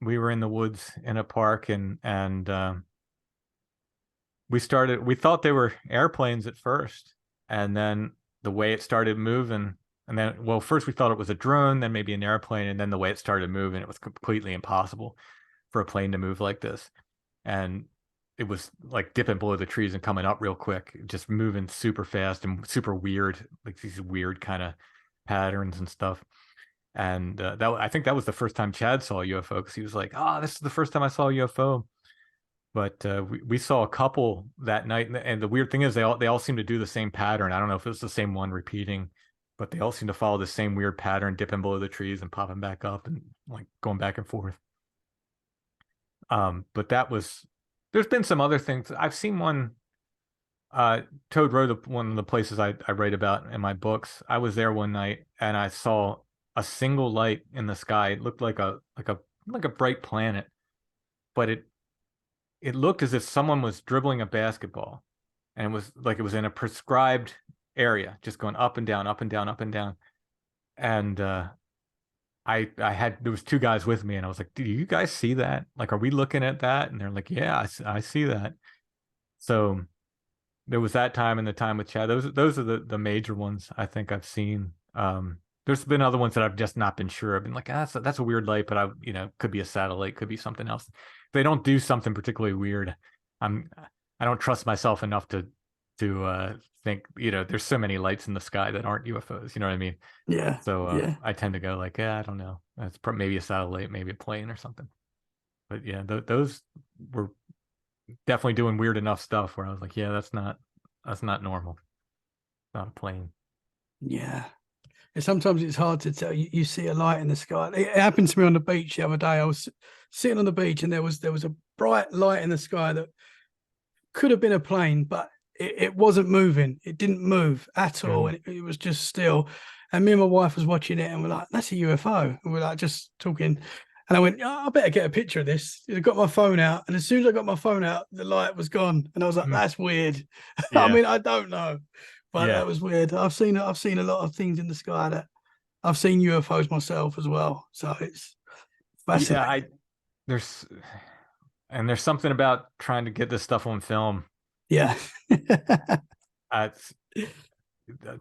We were in the woods in a park, and we thought they were airplanes at first, and then the way it started moving, and then, well, first we thought it was a drone, then maybe an airplane, and then the way it started moving, it was completely impossible for a plane to move like this. And it was like dipping below the trees and coming up real quick, just moving super fast and super weird, like these weird kind of patterns and stuff. And I think that was the first time Chad saw a UFO, because he was like, "Oh, this is the first time I saw a UFO." But we saw a couple that night, and the weird thing is they all seem to do the same pattern. I don't know if it's the same one repeating, but they all seem to follow the same weird pattern, dipping below the trees and popping back up and like going back and forth. But there's been some other things. I've seen one. Toad Road, one of the places I write about in my books. I was there one night and I saw a single light in the sky. It looked like a bright planet, but it looked as if someone was dribbling a basketball, and it was in a prescribed area, just going up and down, up and down, up and down. And I had there was two guys with me, and I was like, "Do you guys see that? Like, are we looking at that?" And they're like, "Yeah, I see that." So there was that time and the time with Chad. Those are the major ones I think I've seen. There's been other ones that I've just not been sure. I've been like, that's a weird light, but could be a satellite, could be something else. If they don't do something particularly weird, I don't trust myself enough to think, there's so many lights in the sky that aren't UFOs. You know what I mean? Yeah. So Yeah. I tend to go like, yeah, I don't know. That's maybe a satellite, maybe a plane or something. But yeah, those were definitely doing weird enough stuff where I was like, yeah, that's not normal. Not a plane. Yeah. And sometimes it's hard to tell. You see a light in the sky. It happened to me on the beach the other day. I was sitting on the beach and there was a bright light in the sky that could have been a plane, but it wasn't moving. It didn't move at all. And it was just still. And me and my wife was watching it and we're like, that's a UFO. And we're like just talking. And I went, oh, I better get a picture of this. I got my phone out. And as soon as I got my phone out, the light was gone. And I was like, that's weird. I Yeah. mean, I don't know. But Yeah. that was weird. I've seen a lot of things in the sky that I've seen UFOs myself as well. So it's fascinating. Yeah, there's there's something about trying to get this stuff on film. Yeah. It's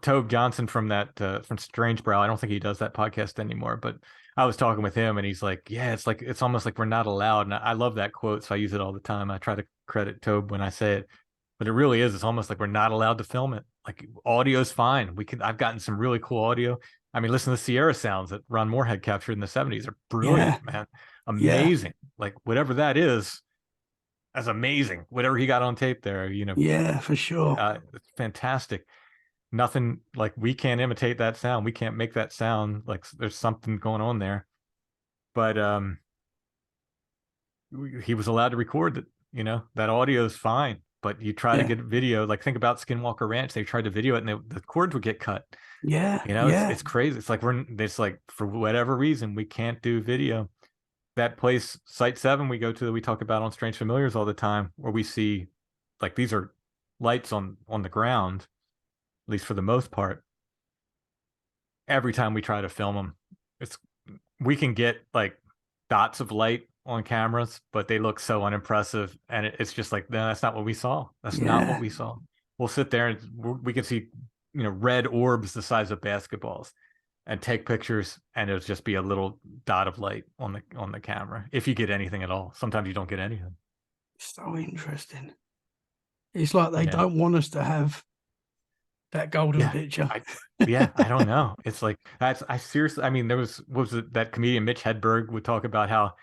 Tobe Johnson from from Strange Brow. I don't think he does that podcast anymore, but I was talking with him and he's like, yeah, it's almost like we're not allowed. And I love that quote, so I use it all the time. I try to credit Tobe when I say it, but it really is. It's almost like we're not allowed to film it. Like audio's fine. I've gotten some really cool audio. I mean, listen to the Sierra sounds that Ron Moore captured in the 70s are brilliant, Yeah. man. Yeah. Amazing. Like whatever that is, that's amazing. Whatever he got on tape there, Yeah, for sure. it's fantastic. Nothing like we can't imitate that sound. We can't make that sound. Like there's something going on there. But he was allowed to record that. That audio is fine. But you try to Yeah. get video. Like think about Skinwalker Ranch. They tried to video it, and the cords would get cut. Yeah. Yeah. It's crazy. It's like it's like for whatever reason we can't do video. That place, Site 7, we go to that we talk about on Strange Familiars all the time, where we see like these are lights on the ground, at least for the most part. Every time we try to film them, we can get like dots of light on cameras, but they look so unimpressive, and it's just like, no, that's not what we saw. That's not what Yeah. we saw. We'll sit there and we can see red orbs the size of basketballs and take pictures, and it'll just be a little dot of light on the camera, if you get anything at all. Sometimes you don't get anything. So interesting. It's like they Yeah. don't want us to have that golden picture. I don't know. It's like I seriously, I mean, what was it, that comedian Mitch Hedberg would talk about how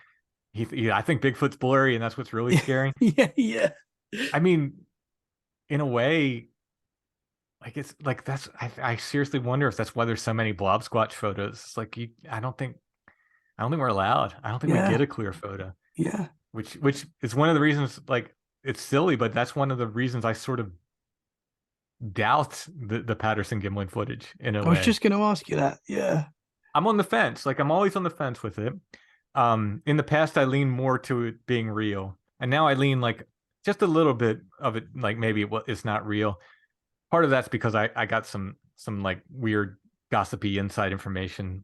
I think Bigfoot's blurry and that's what's really scary. Yeah. I mean, in a way, like it's like I seriously wonder if that's why there's so many blob squatch photos. It's like I don't think we're allowed. I don't think we get a clear photo. Yeah. Which is one of the reasons, like, it's silly, but that's one of the reasons I sort of doubt the Patterson Gimlin footage in a way. I was just going to ask you that. Yeah. I'm on the fence. Like I'm always on the fence with it. In the past I leaned more to it being real, and now I lean like just a little bit of it, like maybe it's not real. Part of that's because I got some like weird gossipy inside information,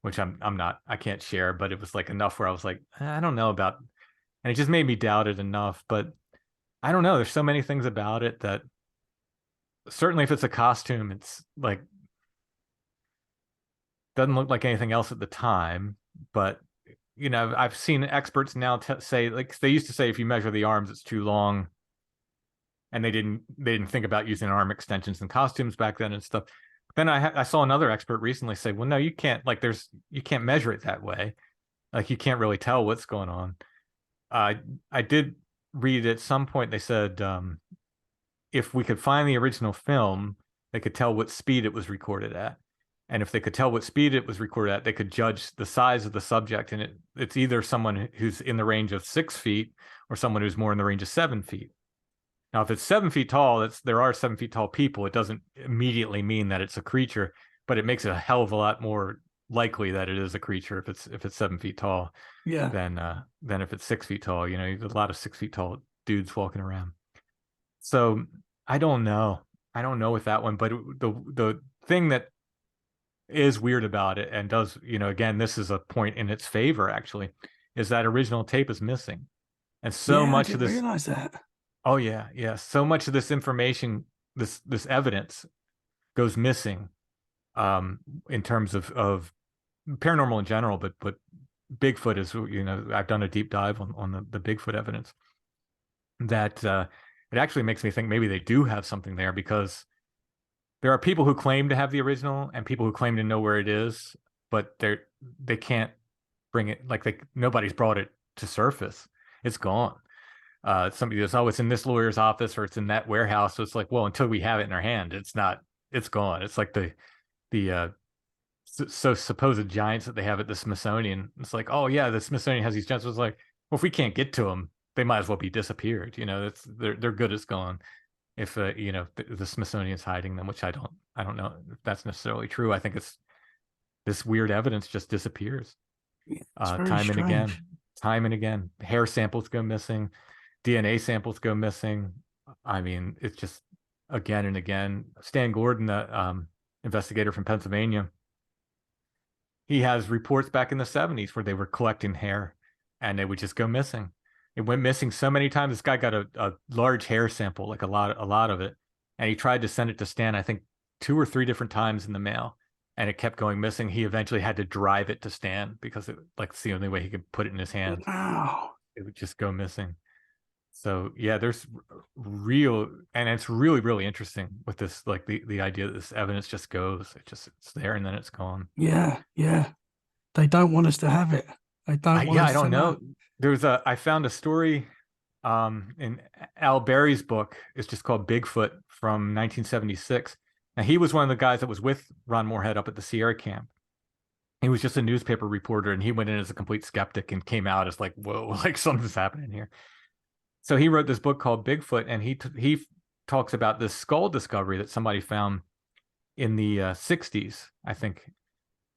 which I can't share, but it was like enough where I was like, I don't know about, and it just made me doubt it enough. But I don't know. There's so many things about it that certainly if it's a costume, it's like doesn't look like anything else at the time. But I've seen experts now say, like they used to say, if you measure the arms, it's too long. And they didn't think about using arm extensions in costumes back then and stuff. Then I saw another expert recently say, well, no, you can't, like you can't measure it that way. Like you can't really tell what's going on. I did read at some point they said if we could find the original film, they could tell what speed it was recorded at. And if they could tell what speed it was recorded at, they could judge the size of the subject. And it's either someone who's in the range of 6 feet or someone who's more in the range of 7 feet. Now, if it's 7 feet tall, there are 7 feet tall people. It doesn't immediately mean that it's a creature, but it makes it a hell of a lot more likely that it is a creature if it's 7 feet tall Yeah. than if it's 6 feet tall. You know, you have a lot of 6 feet tall dudes walking around. So I don't know. I don't know with that one, but the thing that is weird about it and does, you know, again, this is a point in its favor actually, is that original tape is missing. And so Yeah, I much of didn't this, realize that. oh yeah, yeah, so much of this information, this evidence goes missing in terms of paranormal in general, but Bigfoot is, you know, I've done a deep dive on the Bigfoot evidence that it actually makes me think maybe they do have something there because there are people who claim to have the original and people who claim to know where it is, but they can't bring it, like nobody's brought it to surface. It's gone. Somebody goes, oh, it's in this lawyer's office or it's in that warehouse. So it's like, well, until we have it in our hand, it's not, it's gone. It's like the so supposed giants that they have at the Smithsonian. It's like, oh yeah, the Smithsonian has these giants. It's like, well, if we can't get to them, they might as well be disappeared. You know, they're good as gone. If you know, the Smithsonian's hiding them, which I don't know if that's necessarily true. I think it's this weird evidence just disappears Yeah, it's very time and again, strange. time and again. Hair samples go missing, DNA samples go missing. I mean, it's just again and again. Stan Gordon, the investigator from Pennsylvania, he has reports back in the 70s where they were collecting hair and they would just go missing. It went missing so many times. This guy got a large hair sample, like a lot of it. And he tried to send it to Stan, I think 2 or 3 different times in the mail. And it kept going missing. He eventually had to drive it to Stan because it's the only way he could put it in his hand. Wow. It would just go missing. So yeah, there's real, and it's really, really interesting with this, like the idea that this evidence just goes, it's there and then it's gone. Yeah, yeah. They don't want us to have it. They don't want Yeah, I us to don't know. know. I found a story in Al Berry's book. It's just called Bigfoot from 1976. Now he was one of the guys that was with Ron Moorhead up at the Sierra camp. He was just a newspaper reporter and he went in as a complete skeptic and came out as like, whoa, like something's happening here. So he wrote this book called Bigfoot, and he talks about this skull discovery that somebody found in the 60s, I think.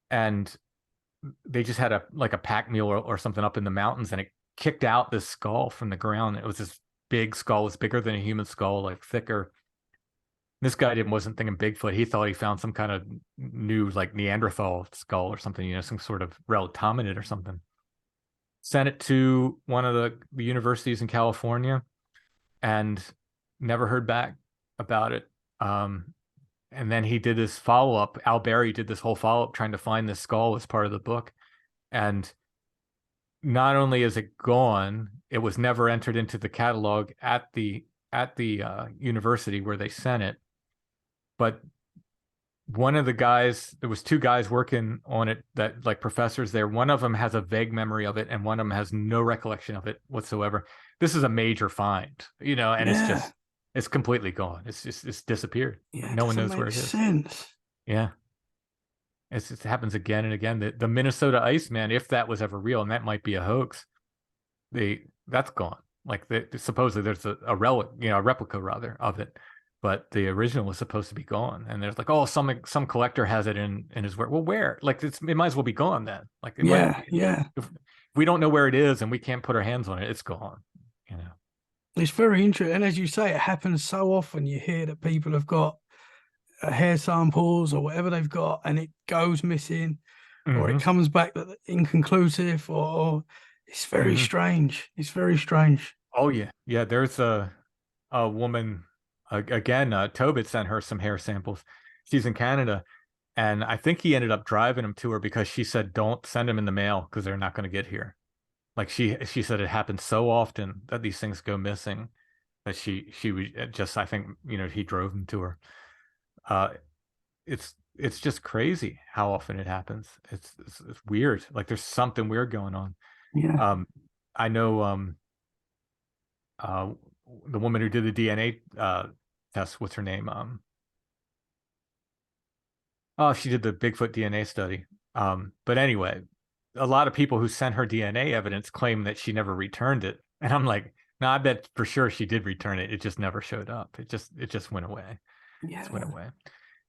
And they just had a pack mule or something up in the mountains, and it kicked out this skull from the ground. It was this big skull. It was bigger than a human skull, like thicker. This guy wasn't thinking Bigfoot. He thought he found some kind of new, like Neanderthal skull or something, you know, some sort of relic hominid or something. Sent it to one of the universities in California and never heard back about it. And then he did this follow up. Al Berry did this whole follow up trying to find this skull as part of the book. And not only is it gone, it was never entered into the catalog at the university where they sent it. But one of the guys, there was 2 guys working on it that like professors there. One of them has a vague memory of it, and one of them has no recollection of it whatsoever. This is a major find, you know, and Yeah, it's completely gone. It's disappeared. yeah. It No one doesn't knows where make it is. sense. Yeah. It happens again and again. The Minnesota Iceman, if that was ever real, and that might be a hoax, that's gone. Like supposedly there's a relic, you know, a replica rather of it, but the original was supposed to be gone. And there's like, oh, some collector has it in his work. Well, where? Like it might as well be gone then. Like it might. Yeah, yeah. If we don't know where it is and we can't put our hands on it, it's gone. You know. It's very interesting. And as you say, it happens so often. You hear that people have got hair samples or whatever they've got, and it goes missing, or it Mm-hmm. comes back inconclusive, or it's very Mm-hmm. strange. It's very strange. Oh yeah, yeah. There's a woman again. Tobit sent her some hair samples. She's in Canada, and I think he ended up driving them to her because she said, "Don't send them in the mail because they're not going to get here." Like she said, it happens so often that these things go missing that she would just, I think, you know, he drove them to her. Uh, it's just crazy how often it happens. It's weird. Like there's something weird going on. Yeah. Um, I know uh, the woman who did the DNA test, what's her name? Oh, she did the Bigfoot DNA study. But anyway, a lot of people who sent her DNA evidence claim that she never returned it. And I'm like, no, I bet for sure she did return it. It just never showed up. It just went away. It just went Yeah. away.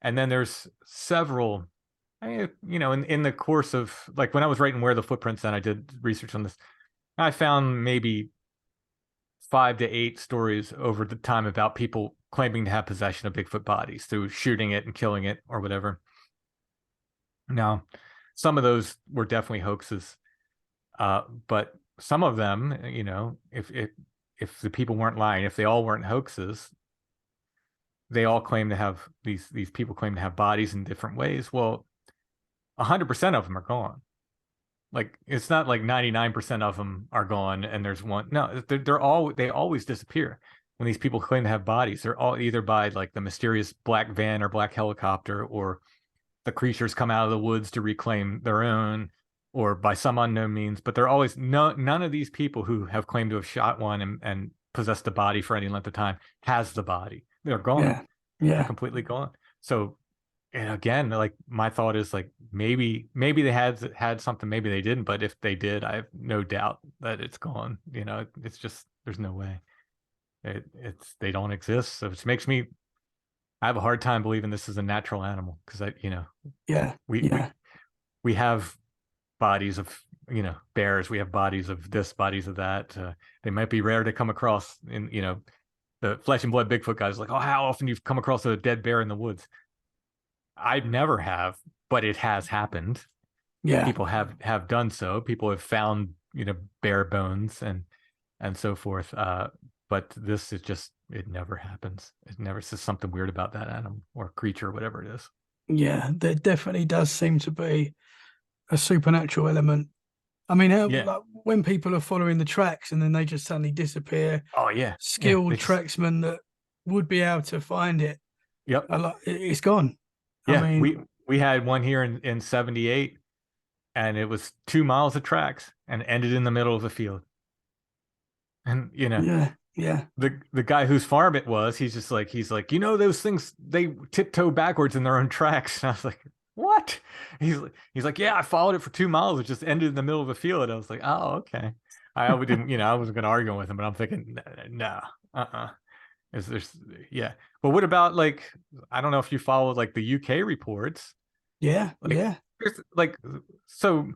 And then there's several, in the course of like when I was writing Where the Footprints, and I did research on this, I found maybe 5 to 8 stories over the time about people claiming to have possession of Bigfoot bodies through shooting it and killing it or whatever. Now, some of those were definitely hoaxes, but some of them, if the people weren't lying, if they all weren't hoaxes, they all claim to have these people claim to have bodies in different ways. Well, 100% of them are gone. Like it's not like 99% of them are gone and there's one. No, they always disappear. When these people claim to have bodies, they're all either by like the mysterious black van or black helicopter, or the creatures come out of the woods to reclaim their own, or by some unknown means. But they're always none of these people who have claimed to have shot one and possessed a body for any length of time has the body. They're gone. Yeah. They're Yeah. completely gone. So, and again, like my thought is like maybe they had something, maybe they didn't, but if they did, I have no doubt that it's gone. It's just there's no way. They don't exist. So it makes me I have a hard time believing this is a natural animal because Yeah. we we Yeah. we have bodies of bears, we have bodies of this, bodies of that. They might be rare to come across in the flesh and blood Bigfoot guys like, oh, how often you've come across a dead bear in the woods. I never have, but it has happened. Yeah. People have done so. People have found bear bones and so forth. But this is just it never happens. It never says something weird about that animal or creature, whatever it is. Yeah. There definitely does seem to be a supernatural element. I mean, Yeah. like when people are following the tracks and then they just suddenly disappear, Oh yeah. Yeah. skilled They just tracksmen that would be able to find it, yep. are like, it's gone. I Yeah. mean, We had one here in 78, and it was 2 miles of tracks and ended in the middle of the field. And yeah, yeah, the guy whose farm it was, he's like, those things, they tiptoe backwards in their own tracks. And I was like, what? He's like, yeah, I followed it for 2 miles. It just ended in the middle of a field. And I was like, oh, okay. I didn't, I wasn't going to argue with him, but I'm thinking, no, is there's yeah. But what about like, I don't know if you follow like the UK reports, yeah, like yeah, there's like so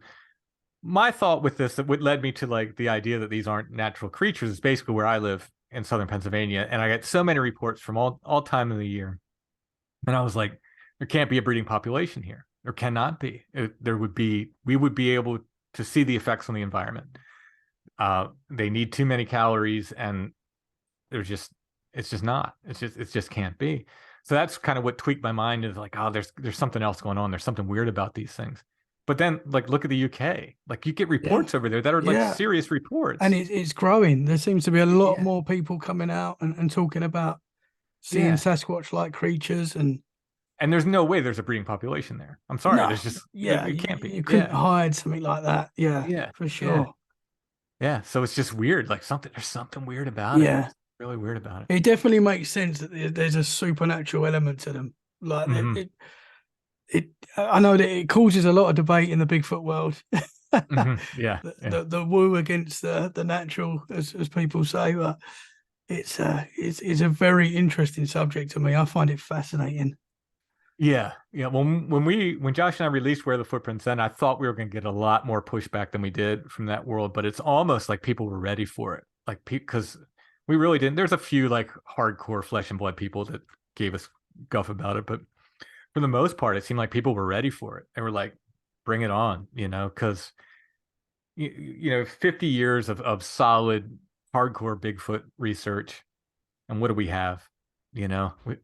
my thought with this, that what led me to like the idea that these aren't natural creatures, is basically where I live in southern Pennsylvania, and I get so many reports from all time of the year, and I was like, there can't be a breeding population here. There cannot be. We would be able to see the effects on the environment. They need too many calories, and there's just it's just not. It just can't be. So that's kind of what tweaked my mind, is like, oh, there's something else going on. There's something weird about these things. But then, like, look at the UK. Like, you get yeah, reports over there that are like yeah. serious And reports. it's growing. There seems to be a lot Yeah, more people coming out and talking about seeing yeah. Sasquatch-like creatures. And And there's no way there's a breeding population there. I'm sorry. no, There's just yeah, it can't be. you couldn't Yeah, hide something like that. Yeah, yeah, for yeah, sure. yeah. So it's just weird. Like there's something weird about it. Yeah, It's really weird about it. it definitely makes sense that there's a supernatural element to them. Like Hmm. I know that it causes a lot of debate in the Bigfoot world. Hmm. Yeah, the, yeah. the woo against the natural, as people say, but it's a very interesting subject to me. I find it fascinating. Yeah, yeah. When Josh and I released Where the Footprints End, I thought we were going to get a lot more pushback than we did from that world. But it's almost like people were ready for it, like because we really didn't. There's a few like hardcore flesh and blood people that gave us guff about it, but for the most part, it seemed like people were ready for it. They were like, "Bring it on," because 50 years of solid hardcore Bigfoot research, and what do we have?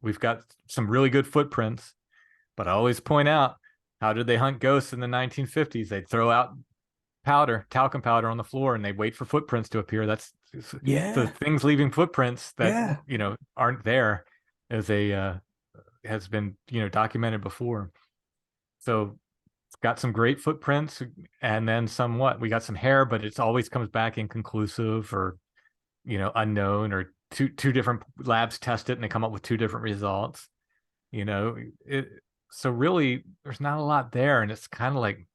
We've got some really good footprints. But I always point out, how did they hunt ghosts in the 1950s? They'd throw out talcum powder on the floor, and they'd wait for footprints to appear. That's the Yeah, things leaving footprints that yeah, aren't there, as a has been documented before. So it's got some great footprints, and then somewhat we got some hair, but it always comes back inconclusive, or unknown, or two different labs test it and they come up with two different results. You know, it so really there's not a lot there, and it's kind of like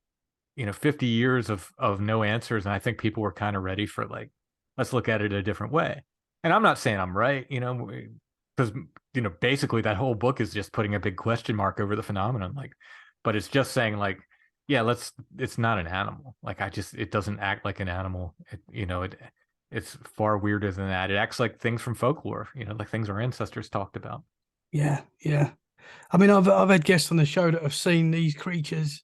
50 years of no answers, and I think people were kind of ready for like, let's look at it a different way. And I'm not saying I'm right, because basically that whole book is just putting a big question mark over the phenomenon, like, but it's just saying like, yeah, it's not an animal. Like it doesn't act like an animal. It's far weirder than that. It acts like things from folklore, like things our ancestors talked about. Yeah, yeah. I mean, I've had guests on the show that have seen these creatures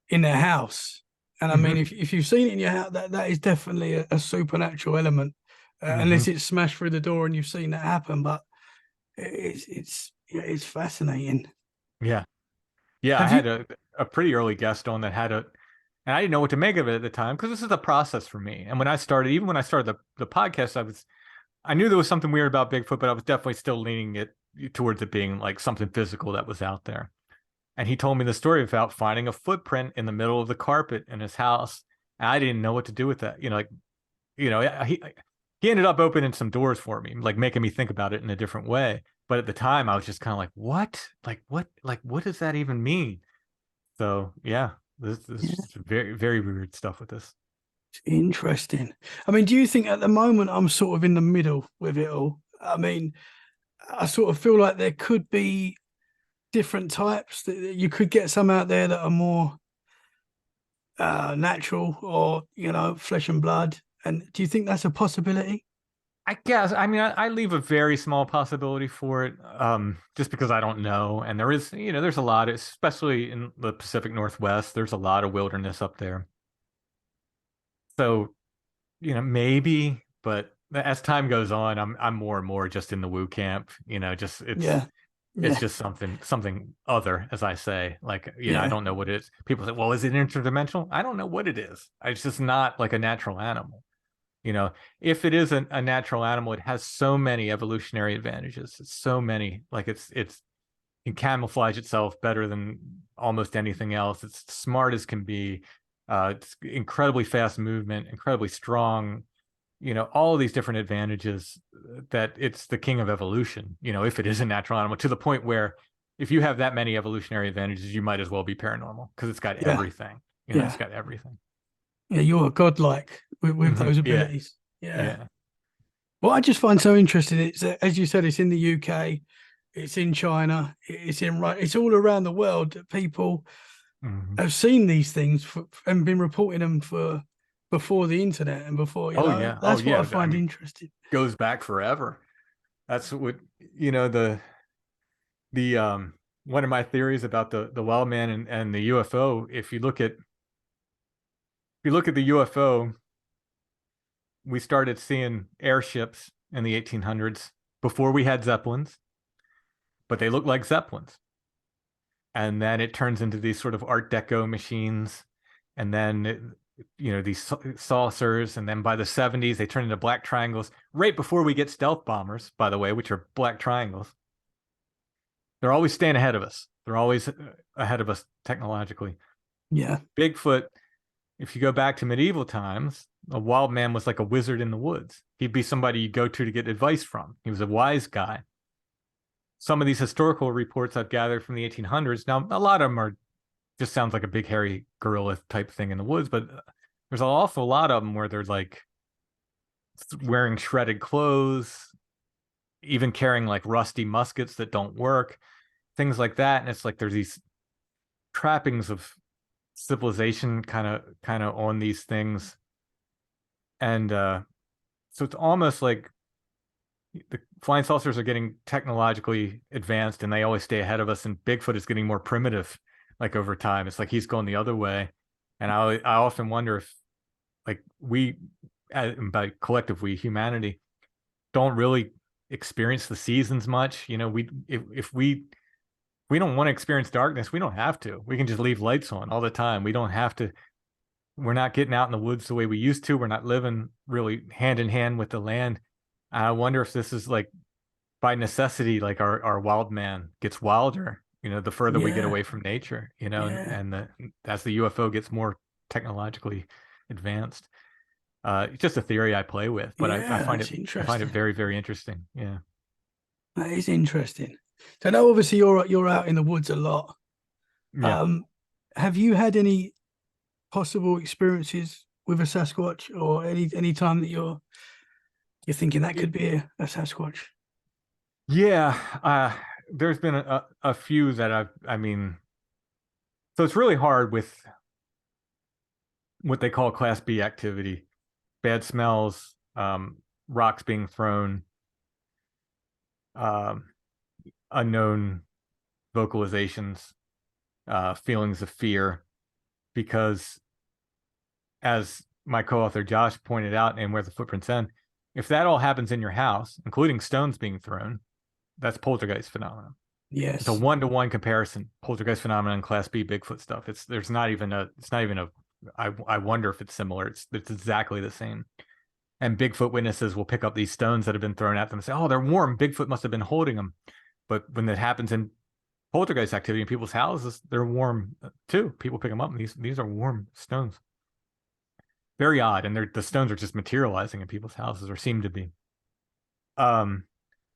in their house, and I mean, Hmm. if you've seen it in your house, that is definitely a supernatural element, Hmm. unless it's smashed through the door and you've seen that happen. But it's fascinating. Yeah. Yeah, I Have you? had a pretty early guest on that had and I didn't know what to make of it at the time because this is a process for me. And even when I started the podcast, I knew there was something weird about Bigfoot, but I was definitely still leaning it towards it being like something physical that was out there. And he told me the story about finding a footprint in the middle of the carpet in his house. And I didn't know what to do with that. He ended up opening some doors for me, like making me think about it in a different way. But at the time, I was just kind of like, what? What does that even mean? So yeah, this Yeah, is very, very weird stuff with this. it's interesting. I mean, do you think at the moment I'm sort of in the middle with it all? I mean, I sort of feel like there could be different types that you could get some out there that are more natural or flesh and blood. And do you think that's a possibility? I guess. I mean, I leave a very small possibility for it, just because I don't know. And there's a lot, especially in the Pacific Northwest. There's a lot of wilderness up there. So, maybe, but as time goes on, I'm more and more just in the woo camp. Just Yeah, it's yeah, just something other, as I say. Like, I yeah, don't know what it is. People say, well, is it interdimensional? I don't know what it is. It's just not like a natural animal. You know, if it is a natural animal, it has so many evolutionary advantages. It's so many, like it can camouflage itself better than almost anything else. It's smart as can be. It's incredibly fast movement, incredibly strong. All of these different advantages that it's the king of evolution. If it is a natural animal, to the point where if you have that many evolutionary advantages, you might as well be paranormal because it's got yeah, everything. It's yeah, got everything. yeah. You're godlike with Hmm. those Yeah, abilities. Yeah. yeah. What I just find so interesting, it's as you said, it's in the UK, it's in China, it's in it's all around the world that people Hmm. have seen these things and been reporting them for before the internet and before, Oh yeah. Oh that's what I yeah. I find mean, interesting. goes back forever. That's what the one of my theories about the wild man and the UFO. If you look at the UFO, we started seeing airships in the 1800s before we had zeppelins, but they look like zeppelins. And then it turns into these sort of Art Deco machines, and then these saucers, and then by the 70s they turn into black triangles. Right before we get stealth bombers, by the way, which are black triangles. They're always staying ahead of us. They're always ahead of us technologically. Yeah, Bigfoot, if you go back to medieval times, a wild man was like a wizard in the woods. He'd be somebody you go to get advice from. He was a wise guy. Some of these historical reports I've gathered from the 1800s, now a lot of them are just sounds like a big hairy gorilla type thing in the woods, but there's also a lot of them where they're like wearing shredded clothes, even carrying like rusty muskets that don't work, things like that. And it's like there's these trappings of civilization kind of on these things. And so it's almost like the flying saucers are getting technologically advanced and they always stay ahead of us, and Bigfoot is getting more primitive like over time. It's like he's going the other way. And I often wonder if like we, by collective we, humanity, don't really experience the seasons much. If we don't want to experience darkness, we don't have to. We can just leave lights on all the time. We don't have to. We're not getting out in the woods the way we used to. We're not living really hand in hand with the land. I wonder if this is like by necessity, like our wild man gets wilder, the further we get yeah, away from nature, yeah, and as the UFO gets more technologically advanced. It's just a theory I play with, but Yeah, that's I find it interesting. very, very interesting. Yeah. That is interesting. So I know obviously you're out in the woods a lot. Yeah. Um, have you had any possible experiences with a Sasquatch, or any time that you're thinking that could be a Sasquatch? Yeah. There's been a few that I mean, so it's really hard with what they call Class B activity, bad smells, rocks being thrown, um, unknown vocalizations, feelings of fear, because as my co-author Josh pointed out in Where the Footprints End, if that all happens in your house, including stones being thrown, that's poltergeist phenomenon. It's a Yes. one-to-one comparison. Poltergeist phenomenon, Class B Bigfoot stuff. It's not even a I wonder if it's similar. It's exactly the same. And Bigfoot witnesses will pick up these stones that have been thrown at them and say, "Oh, they're warm. Bigfoot must have been holding them." But when that happens in poltergeist activity in people's houses, they're warm too. People pick them up, and these are warm stones. Very odd, and the stones are just materializing in people's houses, or seem to be. Um,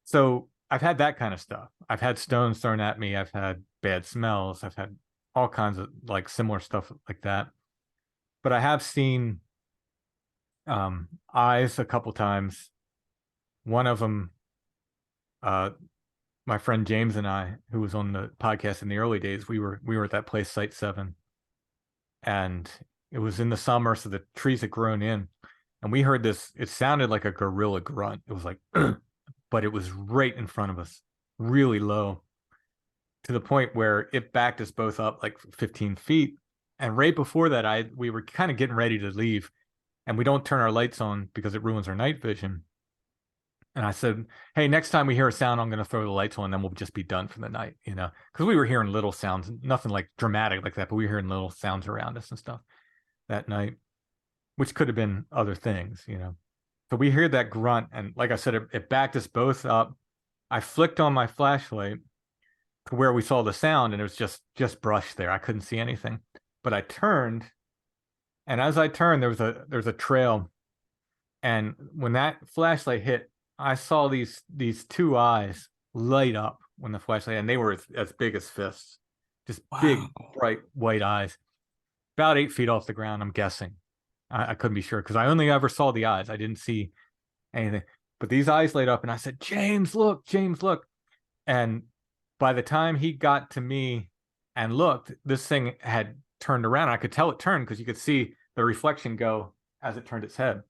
so I've had that kind of stuff. I've had stones thrown at me. I've had bad smells. I've had all kinds of like similar stuff like that. But I have seen eyes a couple times. One of them, uh, my friend James and I, who was on the podcast in the early days, we were at that place, Site 7, and it was in the summer, so the trees had grown in, and we heard this. It sounded like a gorilla grunt. It was like, but it was right in front of us, really low, to the point where it backed us both up like 15 feet. And right before that, we were kind of getting ready to leave, and we don't turn our lights on because it ruins our night vision. And I said, "Hey, next time we hear a sound, I'm going to throw the lights on, and then we'll just be done for the night, you know?" Because we were hearing little sounds, nothing like dramatic like that, but we were hearing little sounds around us and stuff that night, which could have been other things, you know? So we heard that grunt, and like I said, it backed us both up. I flicked on my flashlight to where we saw the sound, and it was just brush there. I couldn't see anything, but I turned, and as I turned, there was a trail, and when that flashlight hit, I saw these two eyes light up when the flashlight, and they were as big as fists, just Wow. big, bright white eyes, about 8 feet off the ground. I'm guessing. I couldn't be sure because I only ever saw the eyes. I didn't see anything. But these eyes light up, and I said, "James, look, James, look." And by the time he got to me and looked, this thing had turned around. I could tell it turned because you could see the reflection go as it turned its head.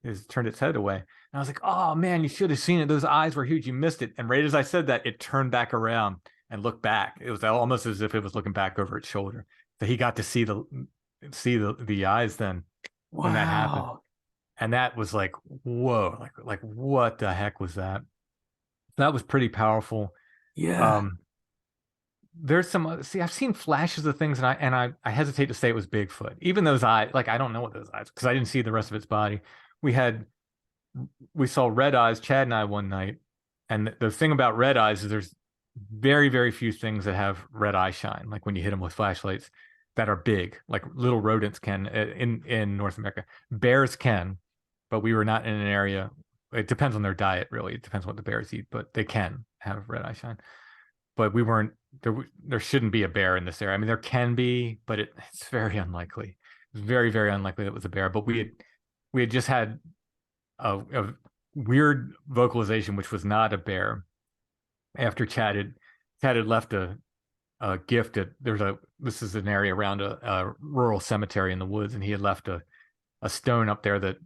It turned its head away. And I was like, "Oh man, you should have seen it. Those eyes were huge. You missed it." And right as I said that, it turned back around and looked back. It was almost as if it was looking back over its shoulder. So he got to see the eyes then when that happened. Wow. And that was like, whoa, like what the heck was that? That was pretty powerful. Yeah. Um, there's some see, I've seen flashes of things, and I hesitate to say it was Bigfoot. Even those eyes, like I don't know what those eyes, because I didn't see the rest of its body. We had we saw red eyes, Chad and I, one night. And the thing about red eyes is there's very, very few things that have red eye shine, like when you hit them with flashlights that are big, like little rodents can in North America. Bears can, but we were not in an area. It depends on their diet, really. It depends on what the bears eat, but they can have red eye shine. But we weren't there. There shouldn't be a bear in this area. I mean, there can be, but it's very unlikely. It's very, very unlikely that it was a bear. But we had just had a weird vocalization, which was not a bear. After Chad had left a gift at this is an area around a rural cemetery in the woods, and he had left a stone up there that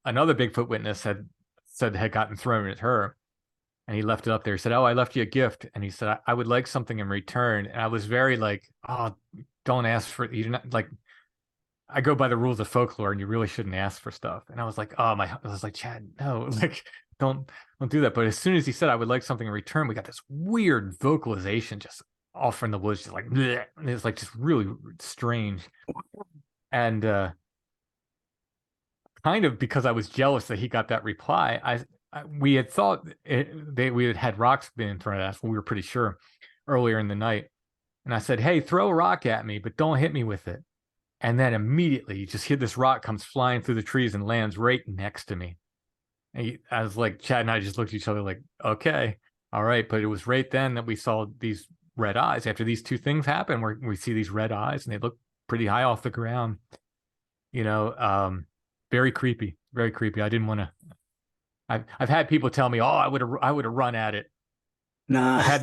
another Bigfoot witness had said had gotten thrown at her, and he left it up there. He said, "Oh, I left you a gift," and he said, I would like something in return." And I was very like, "Oh, don't ask for you not like." I go by the rules of folklore, and you really shouldn't ask for stuff. And I was like, "Oh my!" I was like, "Chad, no, like, don't do that." But as soon as he said, "I would like something in return," we got this weird vocalization, just off from the woods, just like, bleh. And it was like just really strange. And kind of because I was jealous that he got that reply, we had thought we had rocks being thrown at us. We were pretty sure earlier in the night. And I said, "Hey, throw a rock at me, but don't hit me with it." And then immediately you just hear this rock comes flying through the trees and lands right next to me. And I was like, Chad and I just looked at each other like, okay, all right. But it was right then that we saw these red eyes. After these two things happen, where we see these red eyes and they look pretty high off the ground, very creepy, very creepy. I didn't want to. I've had people tell me, oh, I would have run at it. Nah. I've had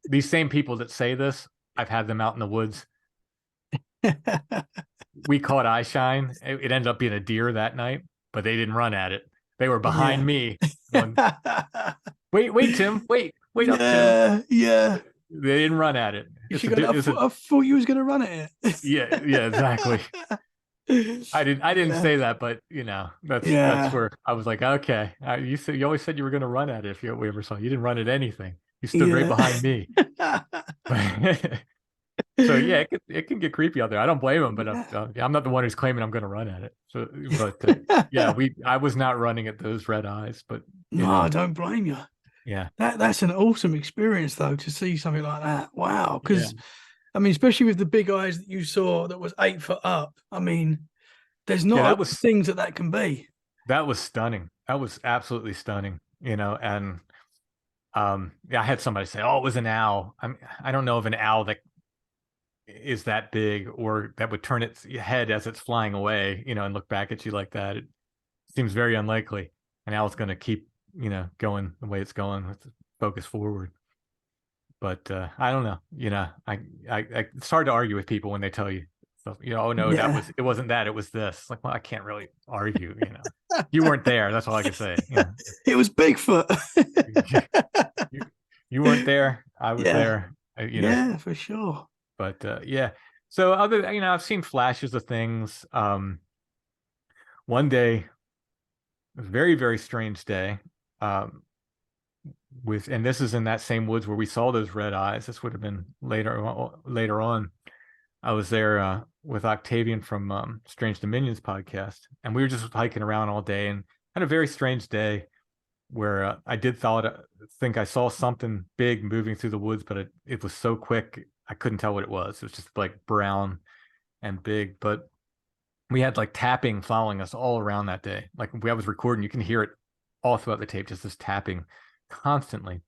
these same people that say this. I've had them out in the woods. We caught eye shine. It ended up being a deer that night, but they didn't run at it. They were behind me. Going, wait, Tim, wait up, Tim. Yeah. They didn't run at it. I thought you was going to run at it. Yeah, exactly. I didn't say that, but that's where I was like, okay. You always said you were going to run at it if we ever saw you. You didn't run at anything. You stood right behind me. So yeah, it can get creepy out there. I don't blame him, but I'm not the one who's claiming I'm going to run at it. So, but yeah, I was not running at those red eyes, but I don't blame you. Yeah, that's an awesome experience though, to see something like that. Wow, because I mean, especially with the big eyes that you saw that was 8 foot up. I mean, there's not things that can be. That was stunning. That was absolutely stunning. And I had somebody say, "Oh, it was an owl." I don't know of an owl that is that big or that would turn its head as it's flying away, and look back at you like that. It seems very unlikely. An owl's going to keep, going the way it's going with the focus forward. But I don't know. It's hard to argue with people when they tell you, oh no, it wasn't that, it was this. Like, well, I can't really argue. You weren't there. That's all I can say. It was Bigfoot. you weren't there. I was there. Yeah, for sure. But so I've seen flashes of things. One day, a very, very strange day, and this is in that same woods where we saw those red eyes. This would have been later on. I was there with Octavian from Strange Dominions podcast, and we were just hiking around all day and had a very strange day where I did think I saw something big moving through the woods, but it was so quick I couldn't tell what it was. It was just like brown and big, but we had like tapping following us all around that day. Like I was recording, you can hear it all throughout the tape, just this tapping constantly.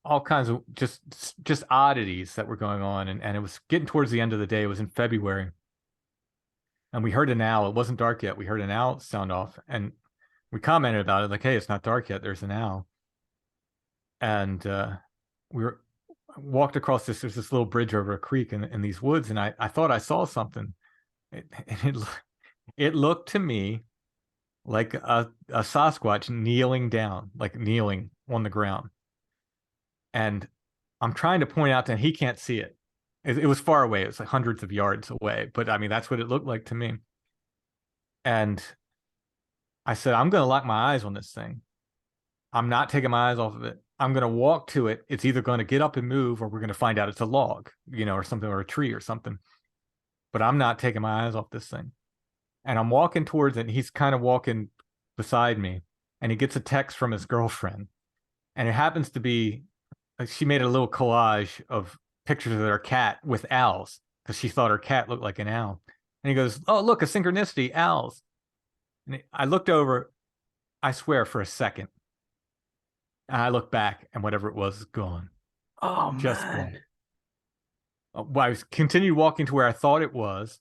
All kinds of just oddities that were going on. And it was getting towards the end of the day. It was in February. And we heard an owl. It wasn't dark yet. We heard an owl sound off. And we commented about it, like, hey, it's not dark yet. There's an owl. And we walked across there's this little bridge over a creek in these woods. And I thought I saw something. It looked to me like a Sasquatch kneeling down, like kneeling on the ground. And I'm trying to point out that he can't see it. It was far away. It was like hundreds of yards away. But I mean, that's what it looked like to me. And I said, I'm going to lock my eyes on this thing. I'm not taking my eyes off of it. I'm going to walk to it. It's either going to get up and move or we're going to find out it's a log, or something, or a tree or something. But I'm not taking my eyes off this thing. And I'm walking towards it. And he's kind of walking beside me. And he gets a text from his girlfriend. And it happens to be, she made a little collage of pictures of her cat with owls because she thought her cat looked like an owl. And he goes, oh, look, a synchronicity, owls. And I looked over, I swear, for a second. And I looked back and whatever it was is gone. Oh, just man. Gone. I continued walking to where I thought it was.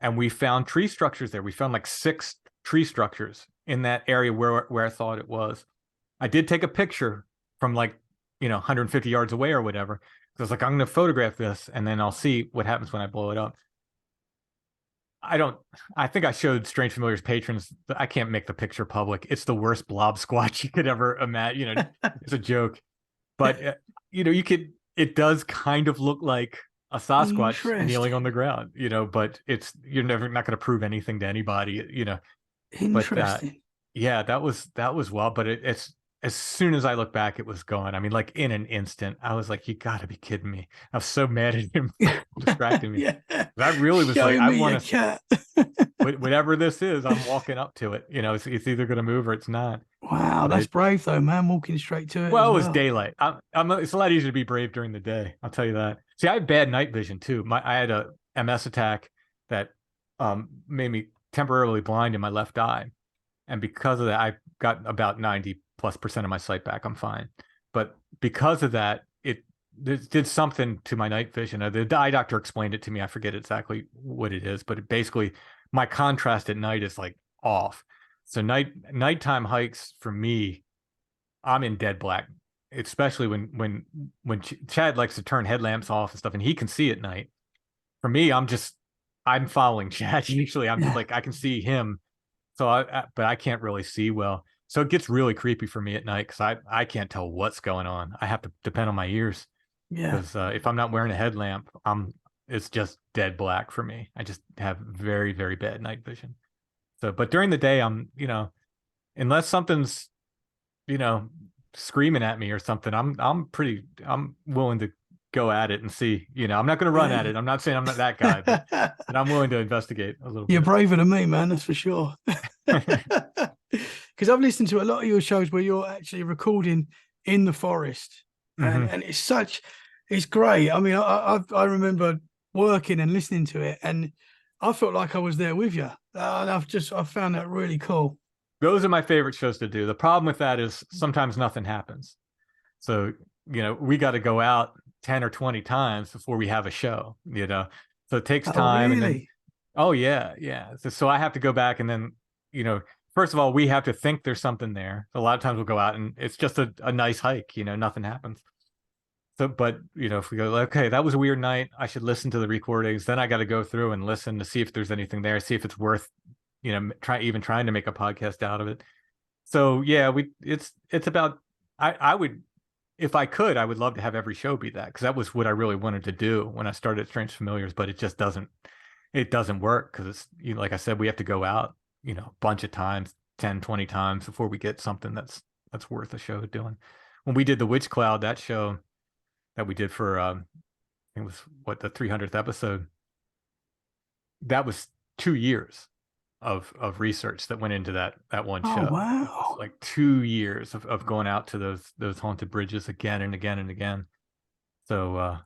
And we found tree structures there. We found like 6 tree structures in that area where I thought it was. I did take a picture from 150 yards away or whatever. So I was like, I'm going to photograph this and then I'll see what happens when I blow it up. I think I showed Strange Familiars patrons that I can't make the picture public. It's the worst blob squatch you could ever imagine. It's a joke, but it does kind of look like a Sasquatch kneeling on the ground, but you're never not going to prove anything to anybody, Interesting. But, that was wild, but it's, as soon as I look back, it was gone. I mean, like in an instant, I was like, you gotta be kidding me. I was so mad at him for distracting me. I really was like, I want to, whatever this is, I'm walking up to it. It's either going to move or it's not. Wow. That's brave though, man. Walking straight to it. Well, it was daylight. It's a lot easier to be brave during the day. I'll tell you that. See, I have bad night vision too. I had a MS attack that made me temporarily blind in my left eye. And because of that, I got about 90+% of my sight back. I'm fine. But because of that, it did something to my night vision. The eye doctor explained it to me. I forget exactly what it is, but basically my contrast at night is like off. So nighttime hikes for me, I'm in dead black, especially when Chad likes to turn headlamps off and stuff, and he can see at night. For me, I'm following Chad. Usually, I'm just Yeah. like I can see him, so but I can't really see well. So it gets really creepy for me at night because I can't tell what's going on. I have to depend on my ears Yeah. because if I'm not wearing a headlamp, it's just dead black for me. I just have very, very bad night vision. So, but during the day, unless something's, you know, screaming at me or something, I'm willing to go at it and see. I'm not going to run at Yeah. it. I'm not saying I'm not that guy, but I'm willing to investigate a little You're bit. braver than me, man. That's for sure. Because I've listened to a lot of your shows where you're actually recording in the forest, and Hmm. it's great. I mean, I remember working and listening to it, and I felt like I was there with you. And I found that really cool. Those are my favorite shows to do. The problem with that is sometimes nothing happens. So, we got to go out 10 or 20 times before we have a show. So it takes Oh, time. And then, really? oh, yeah, yeah. So I have to go back and then, first of all, we have to think there's something there. A lot of times we'll go out and it's just a nice hike, nothing happens. So, but, if we go, okay, that was a weird night, I should listen to the recordings. Then I got to go through and listen to see if there's anything there, see if it's worth, trying to make a podcast out of it. So yeah, it's about I would, if I could, I would love to have every show be that because that was what I really wanted to do when I started Strange Familiars, but it doesn't work because it's like I said, we have to go out, a bunch of times, 10, 20 times before we get something that's worth a show doing. When we did the Witch Cloud, that show that we did for it was what, the 300th episode, that was 2 years of research that went into that one Oh, show. It was wow. like 2 years of going out to those haunted bridges again and again and again. So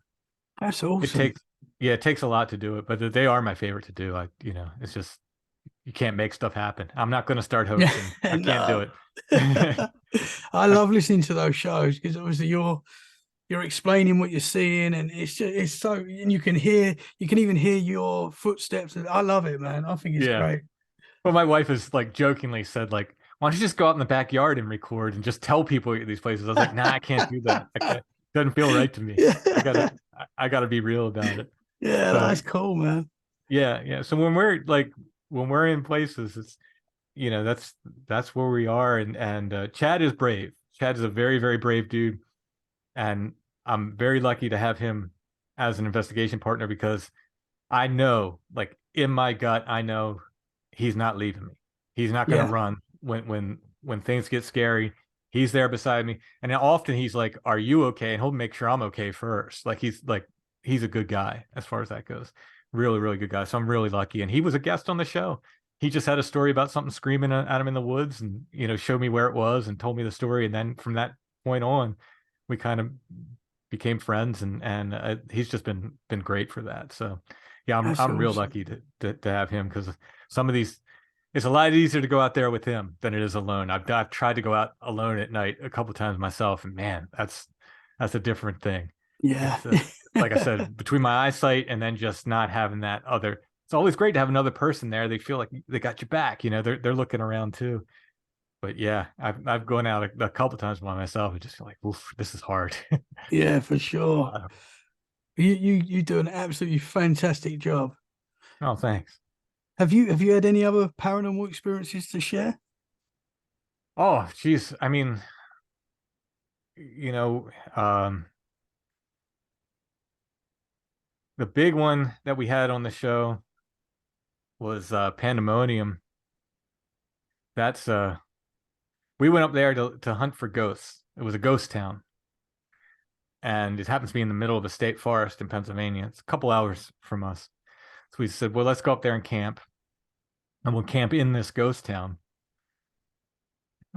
That's it awesome. takes, yeah, it takes a lot to do it, but they are my favorite to do. It's just you can't make stuff happen. I'm not going to start Yeah, hosting. I can't do no. it. I love listening to those shows because obviously you're explaining what you're seeing, and it's so, and you can even hear your footsteps. I love it, man. I think it's Yeah. great. Well, my wife has like jokingly said, like, why don't you just go out in the backyard and record and just tell people you're at these places? I was like, nah, I can't do that. It doesn't feel right to me. I Yeah, gotta, I gotta be real about it. yeah, So that's cool, man. yeah, yeah. So when we're in places, it's, that's where we are. And Chad is brave. Chad is a very, very brave dude, and I'm very lucky to have him as an investigation partner because I know, like in my gut, I know he's not leaving me. He's not going to Yeah, run when things get scary. He's there beside me, and often he's like, "Are you okay?" And he'll make sure I'm okay first. He's a good guy as far as that goes. Really, really good guy. So I'm really lucky. And he was a guest on the show. He just had a story about something screaming at him in the woods, and showed me where it was and told me the story. And then from that point on, we kind of became friends, and he's just been great for that. So yeah, I'm that's I'm real awesome. lucky to have him because some of these, it's a lot easier to go out there with him than it is alone. I've tried to go out alone at night a couple times myself, and man, that's a different thing. Yeah, It's like I said, between my eyesight and then just not having that other. It's always great to have another person there. They feel like they got your back. They're looking around too. But yeah, I've gone out a couple times by myself and just feel like, oof, this is hard. yeah, for sure. You do an absolutely fantastic job. Oh, thanks. Have you had any other paranormal experiences to share? Oh, geez. I mean, you know, um, the big one that we had on the show was Pandemonium. That's we went up there to hunt for ghosts. It was a ghost town, and it happens to be in the middle of a state forest in Pennsylvania. It's a couple hours from us. So we said, well, let's go up there and camp, and we'll camp in this ghost town.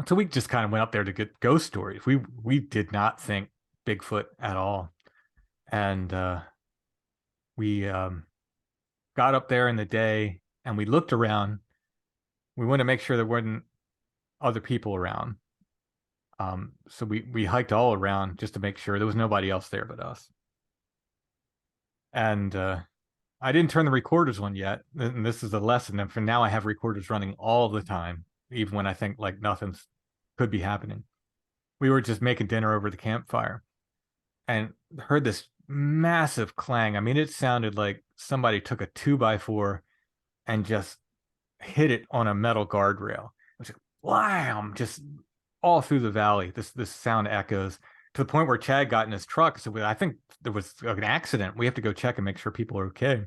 So we just kind of went up there to get ghost stories. We did not think Bigfoot at all, and we got up there in the day. and we looked around. We wanted to make sure there weren't other people around. So we hiked all around just to make sure there was nobody else there but us. And I didn't turn the recorders on yet. And this is a lesson. And for now, I have recorders running all the time, even when I think like nothing's could be happening. We were just making dinner over the campfire and heard this massive clang. I mean, it sounded like somebody took a 2x4 and just hit it on a metal guardrail. It was like wham, just all through the valley. This sound echoes to the point where Chad got in his truck. So I think there was an accident. We have to go check and make sure people are okay.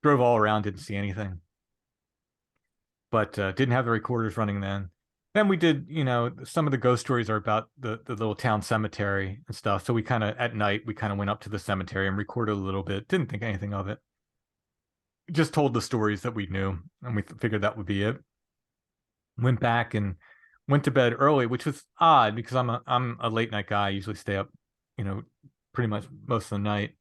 Drove all around, didn't see anything, but didn't have the recorders running then. Then we did, some of the ghost stories are about the little town cemetery and stuff. So we kind of, at night, we kind of went up to the cemetery and recorded a little bit. Didn't think anything of it. Just told the stories that we knew, and we figured that would be it. Went back and went to bed early, which was odd because I'm a late night guy. I usually stay up, pretty much most of the night.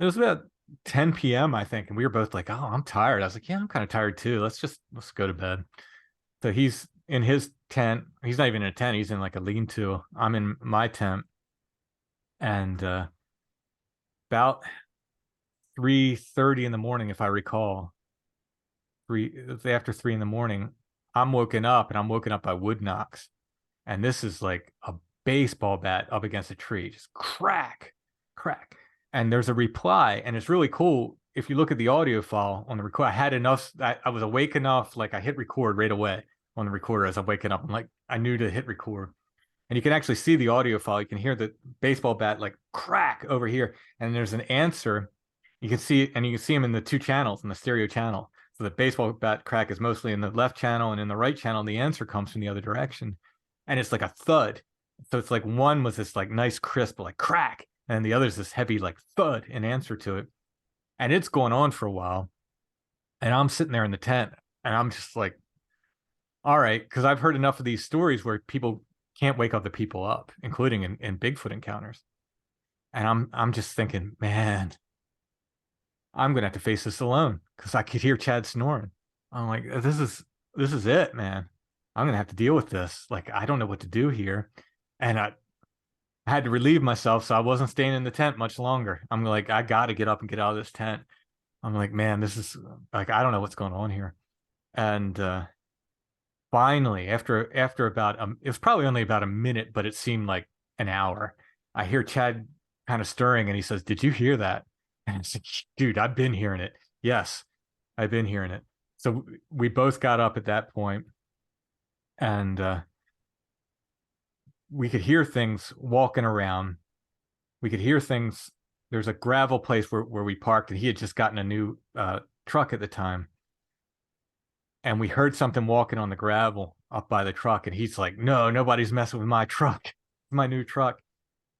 It was about 10 p.m. I think, and we were both like, "Oh, I'm tired." I was like, "Yeah, I'm kind of tired too. Let's go to bed." So he's in his tent. He's not even in a tent. He's in like a lean-to. I'm in my tent, and about 3:30 in the morning, if I recall, after 3 in the morning, I'm woken up, and I'm woken up by wood knocks, and this is like a baseball bat up against a tree, just crack, crack, and there's a reply, and it's really cool. If you look at the audio file on the record, I had enough. I was awake enough, like I hit record right away on the recorder as I'm waking up. I'm like, I knew to hit record, and you can actually see the audio file. You can hear the baseball bat like crack over here, and there's an answer. You can see, and you can see him in the two channels in the stereo channel. So the baseball bat crack is mostly in the left channel, and in the right channel, the answer comes from the other direction, and it's like a thud. So it's like one was this like nice crisp like crack, and the other's this heavy like thud in answer to it, and it's going on for a while, and I'm sitting there in the tent, and I'm just like, all right, because I've heard enough of these stories where people can't wake other people up, including in Bigfoot encounters, and I'm just thinking, man, I'm gonna have to face this alone because I could hear Chad snoring. I'm like, this is it, man. I'm gonna have to deal with this. Like, I don't know what to do here, and I had to relieve myself, so I wasn't staying in the tent much longer. I'm like, I got to get up and get out of this tent. I'm like, man, this is like, I don't know what's going on here. And finally, after about it was probably only about a minute, but it seemed like an hour. I hear Chad kind of stirring, and he says, "Did you hear that?" And it's like, dude, I've been hearing it. Yes, I've been hearing it. So we both got up at that point, and we could hear things walking around. We could hear things. There's a gravel place where we parked, and he had just gotten a new truck at the time. And we heard something walking on the gravel up by the truck, and he's like, "No, nobody's messing with my truck, my new truck."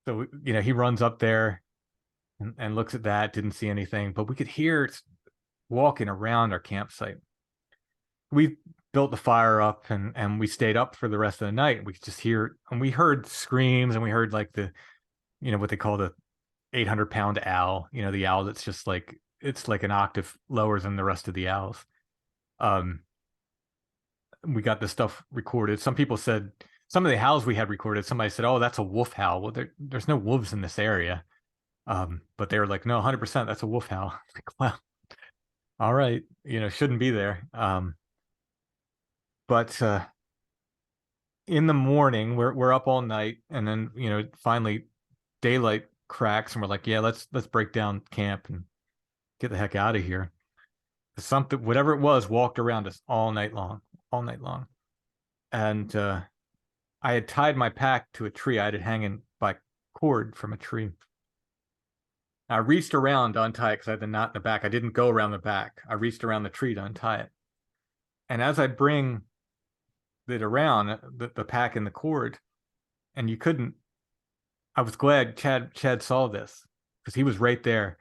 So he runs up there and looks at that. Didn't see anything, but we could hear it walking around our campsite. We built the fire up, and we stayed up for the rest of the night. We could just hear, and we heard screams, and we heard like the, what they call the 800-pound owl. The owl that's just like, it's like an octave lower than the rest of the owls. We got this stuff recorded. Some people said some of the howls we had recorded, somebody said, "Oh, that's a wolf howl." Well, there's no wolves in this area. But they were like, "No, 100%, that's a wolf howl." Like, well, all right, shouldn't be there. But in the morning, we're up all night, and then finally daylight cracks, and we're like, "Yeah, let's break down camp and get the heck out of here." Something, whatever it was, walked around us all night long, and I had tied my pack to a tree. I had it hanging by cord from a tree. I reached around to untie it because I had the knot in the back. I didn't go around the back. I reached around the tree to untie it. And as I bring it around, the pack and the cord, and you couldn't, I was glad Chad saw this because he was right there.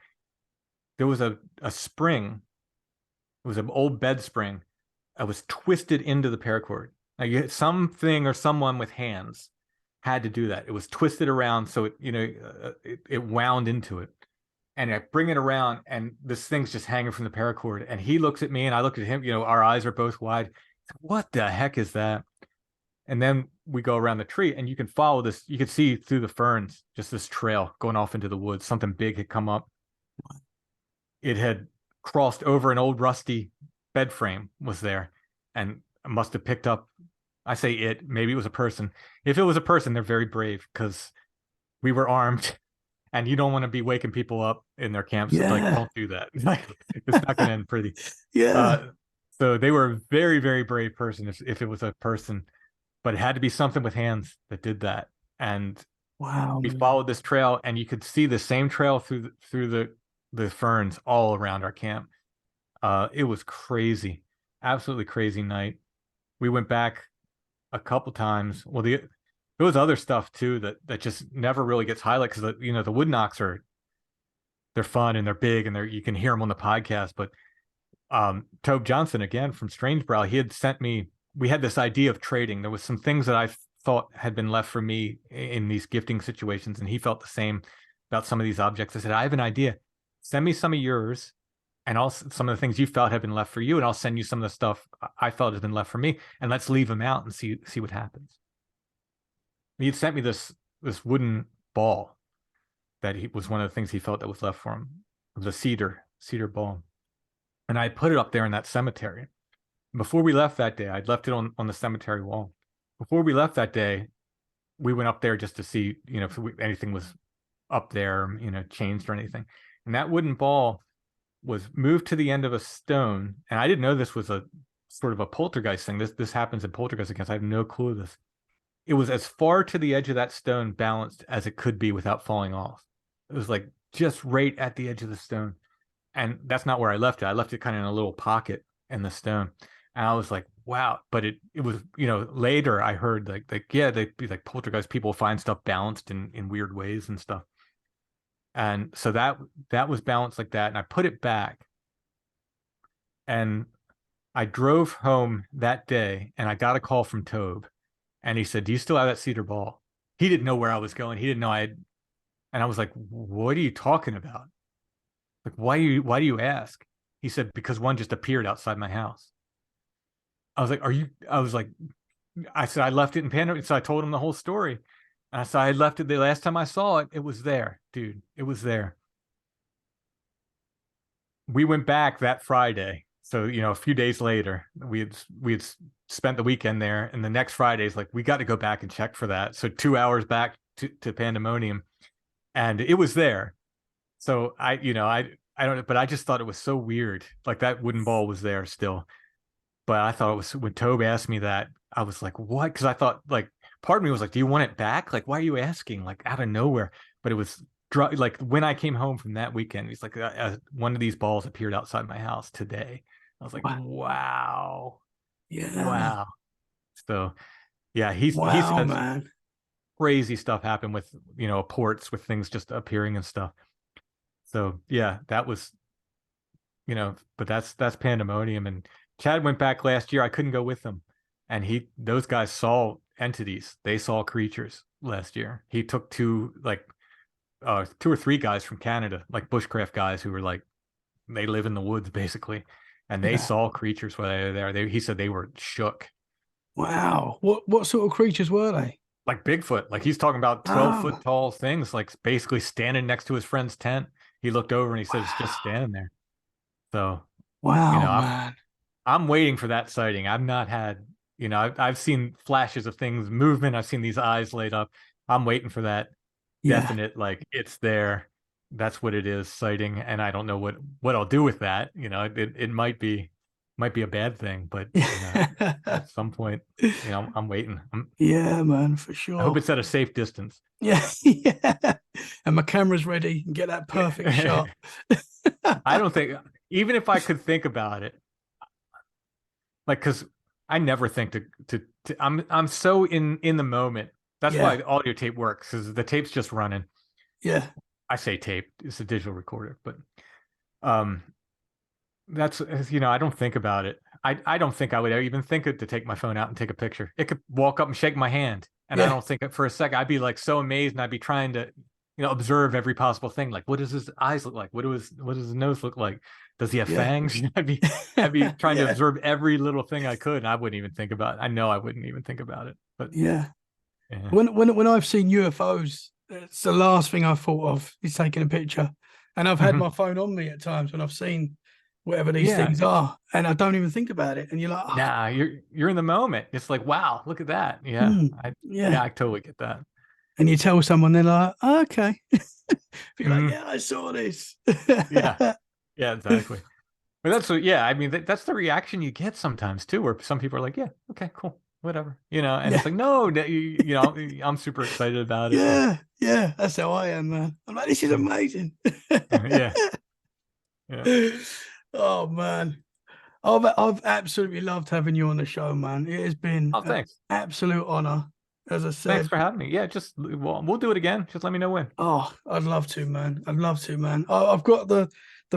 There was a spring. It was an old bed spring. I was twisted into the paracord. Like something or someone with hands had to do that. It was twisted around, so it wound into it. and I bring it around, and this thing's just hanging from the paracord. And he looks at me, and I look at him. Our eyes are both wide. What the heck is that? And then we go around the tree, and you can follow this. You can see through the ferns, just this trail going off into the woods. Something big had come up. It had crossed over an old rusty bed frame was there, and must have picked up. I say it, maybe it was a person. If it was a person, they're very brave because we were armed, and you don't want to be waking people up in their camps. Yeah. Like, don't do that. It's not going to end pretty. Yeah. So they were a very, very brave person if it was a person, but it had to be something with hands that did that. And Wow. we Man. followed this trail, and you could see the same trail through the ferns all around our camp. It was crazy, absolutely crazy night. We went back a couple times. Well, there was other stuff too that just never really gets highlighted because the wood knocks they're fun and they're big and you can hear them on the podcast. But Tobe Johnson, again from Strangebrow, he had sent me. We had this idea of trading. There was some things that I thought had been left for me in these gifting situations, and he felt the same about some of these objects. I said, I have an idea. Send me some of yours, and some of the things you felt have been left for you, and I'll send you some of the stuff I felt has been left for me, and let's leave them out and see what happens. He had sent me this wooden ball that was one of the things he felt that was left for him. It was a cedar ball, and I put it up there in that cemetery. Before we left that day, I'd left it on the cemetery wall. Before we left that day, we went up there just to see, if anything was up there, changed or anything. And that wooden ball was moved to the end of a stone. And I didn't know this was a sort of a poltergeist thing. This happens in poltergeist accounts. I have no clue of this. It was as far to the edge of that stone balanced as it could be without falling off. It was like just right at the edge of the stone. And that's not where I left it. I left it kind of in a little pocket in the stone. And I was like, wow. But it was, later I heard they'd be like poltergeist people find stuff balanced in weird ways and stuff. And so that was balanced like that. And I put it back. And I drove home that day, and I got a call from Tobe. And he said, do you still have that cedar ball? He didn't know where I was going. He didn't know and I was like, what are you talking about? Like, why do you ask? He said, because one just appeared outside my house. I was like, I said, I left it in Panda. So I told him the whole story. And I said, I left it the last time I saw it. It was there, dude. It was there. We went back that Friday. So, a few days later, we had spent the weekend there. And the next Friday's like, we got to go back and check for that. So 2 hours back to Pandemonium, and it was there. So I don't know, but I just thought it was so weird. Like that wooden ball was there still. But I thought it was, when Tobe asked me that, I was like, what? Because I thought, like, part of me was like, do you want it back? Like, why are you asking? Like, out of nowhere. But it was like when I came home from that weekend, he's like, one of these balls appeared outside my house today. I was like, wow. Yeah. Wow. So, yeah, he wow, says man. crazy stuff happened with, ports with things just appearing and stuff. So, yeah, that was, but that's Pandemonium. And Chad went back last year. I couldn't go with him. And those guys saw entities. They saw creatures last year. He took two or three guys from Canada, like bushcraft guys who were like, they live in the woods basically. And they saw creatures while they were there. He said they were shook. Wow. What sort of creatures were they? Like Bigfoot. Like he's talking about 12-foot tall things, like basically standing next to his friend's tent. He looked over and he said, it's just standing there. So, wow, man. I'm waiting for that sighting. I've not had, I've seen flashes of things, movement. I've seen these eyes laid up. I'm waiting for that definite, like it's there. That's what it is, sighting. And I don't know what I'll do with that. It might be a bad thing, but at some point, I'm waiting. Yeah, man, for sure. I hope it's at a safe distance. Yeah, yeah. And my camera's ready and get that perfect shot. I don't think, even if I could think about it, like, because I never think to I'm so in the moment. That's why audio tape works, because the tape's just running. Yeah. I say tape, it's a digital recorder, but that's, I don't think about it. I don't think I would even think to take my phone out and take a picture. It could walk up and shake my hand, and I don't think for a second. I'd be like so amazed, and I'd be trying to observe every possible thing. Like, what does his eyes look like? What does his nose look like? Does he have Yeah. fangs? I'd be trying to Yeah. observe every little thing I could, and I wouldn't even think about it. I know I wouldn't even think about it. But Yeah. yeah. When I've seen UFOs, it's the last thing I thought of is taking a picture. And I've had Mhm. my phone on me at times when I've seen whatever these Yeah. things are, and I don't even think about it. And you're like, oh, Nah, you're in the moment. It's like, wow, look at that. Yeah. yeah. I totally get that. And you tell someone, they're like, oh, okay. Be like, Mhm. yeah, I saw this. Yeah. Yeah, exactly. But that's what, yeah, I mean, that's the reaction you get sometimes too, where some people are like, yeah, okay, cool, whatever, and Yeah. it's like, no, I'm super excited about it. And, Yeah. Yeah. That's how I am, man. I'm like, this is amazing. yeah, yeah. Oh man. I've absolutely loved having you on the show, man. It has been Oh, an thanks. absolute honor. As I Thanks said, for having me. Yeah, we'll do it again. Just let me know when. oh, I'd love to, man. I'd love to, man. I've got the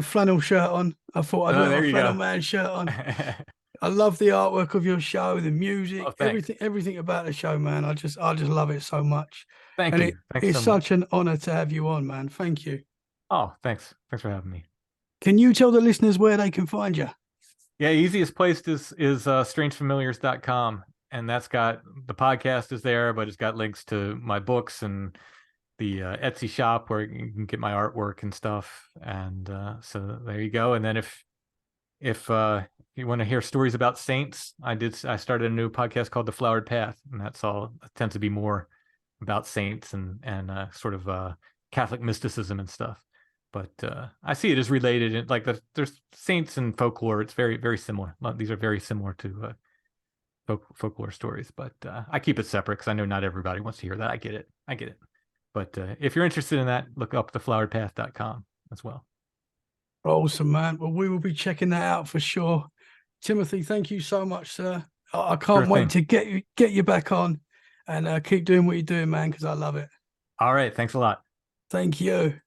flannel shirt on. I thought I'd Oh, wear my there you flannel go. man shirt on. I love the artwork of your show, the Oh, music, thanks. everything about the show, man. I just love it so much. Thank And you. Thanks it's so much. such an honor to have you on, man. Thank you. Oh, thanks. Thanks for having me. Can you tell the listeners where they can find you? Yeah, easiest place is strangefamiliars.com, and that's got the podcast is there, but it's got links to my books and the Etsy shop where you can get my artwork and stuff. And so there you go. And then if you want to hear stories about saints, I started a new podcast called The Flowered Path, and that's all it tends to be more about saints and sort of Catholic mysticism and stuff. But I see it as related, and like there's saints and folklore. It's very very similar. These are very similar to folklore stories, but I keep it separate because I know not everybody wants to hear that. I get it. I get it. But if you're interested in that, look up thefloweredpath.com as well. Awesome, man. Well, we will be checking that out for sure. Timothy, thank you so much, sir. I Sure can't wait thing. to get you back on and keep doing what you're doing, man, because I love it. All right. Thanks a lot. Thank you.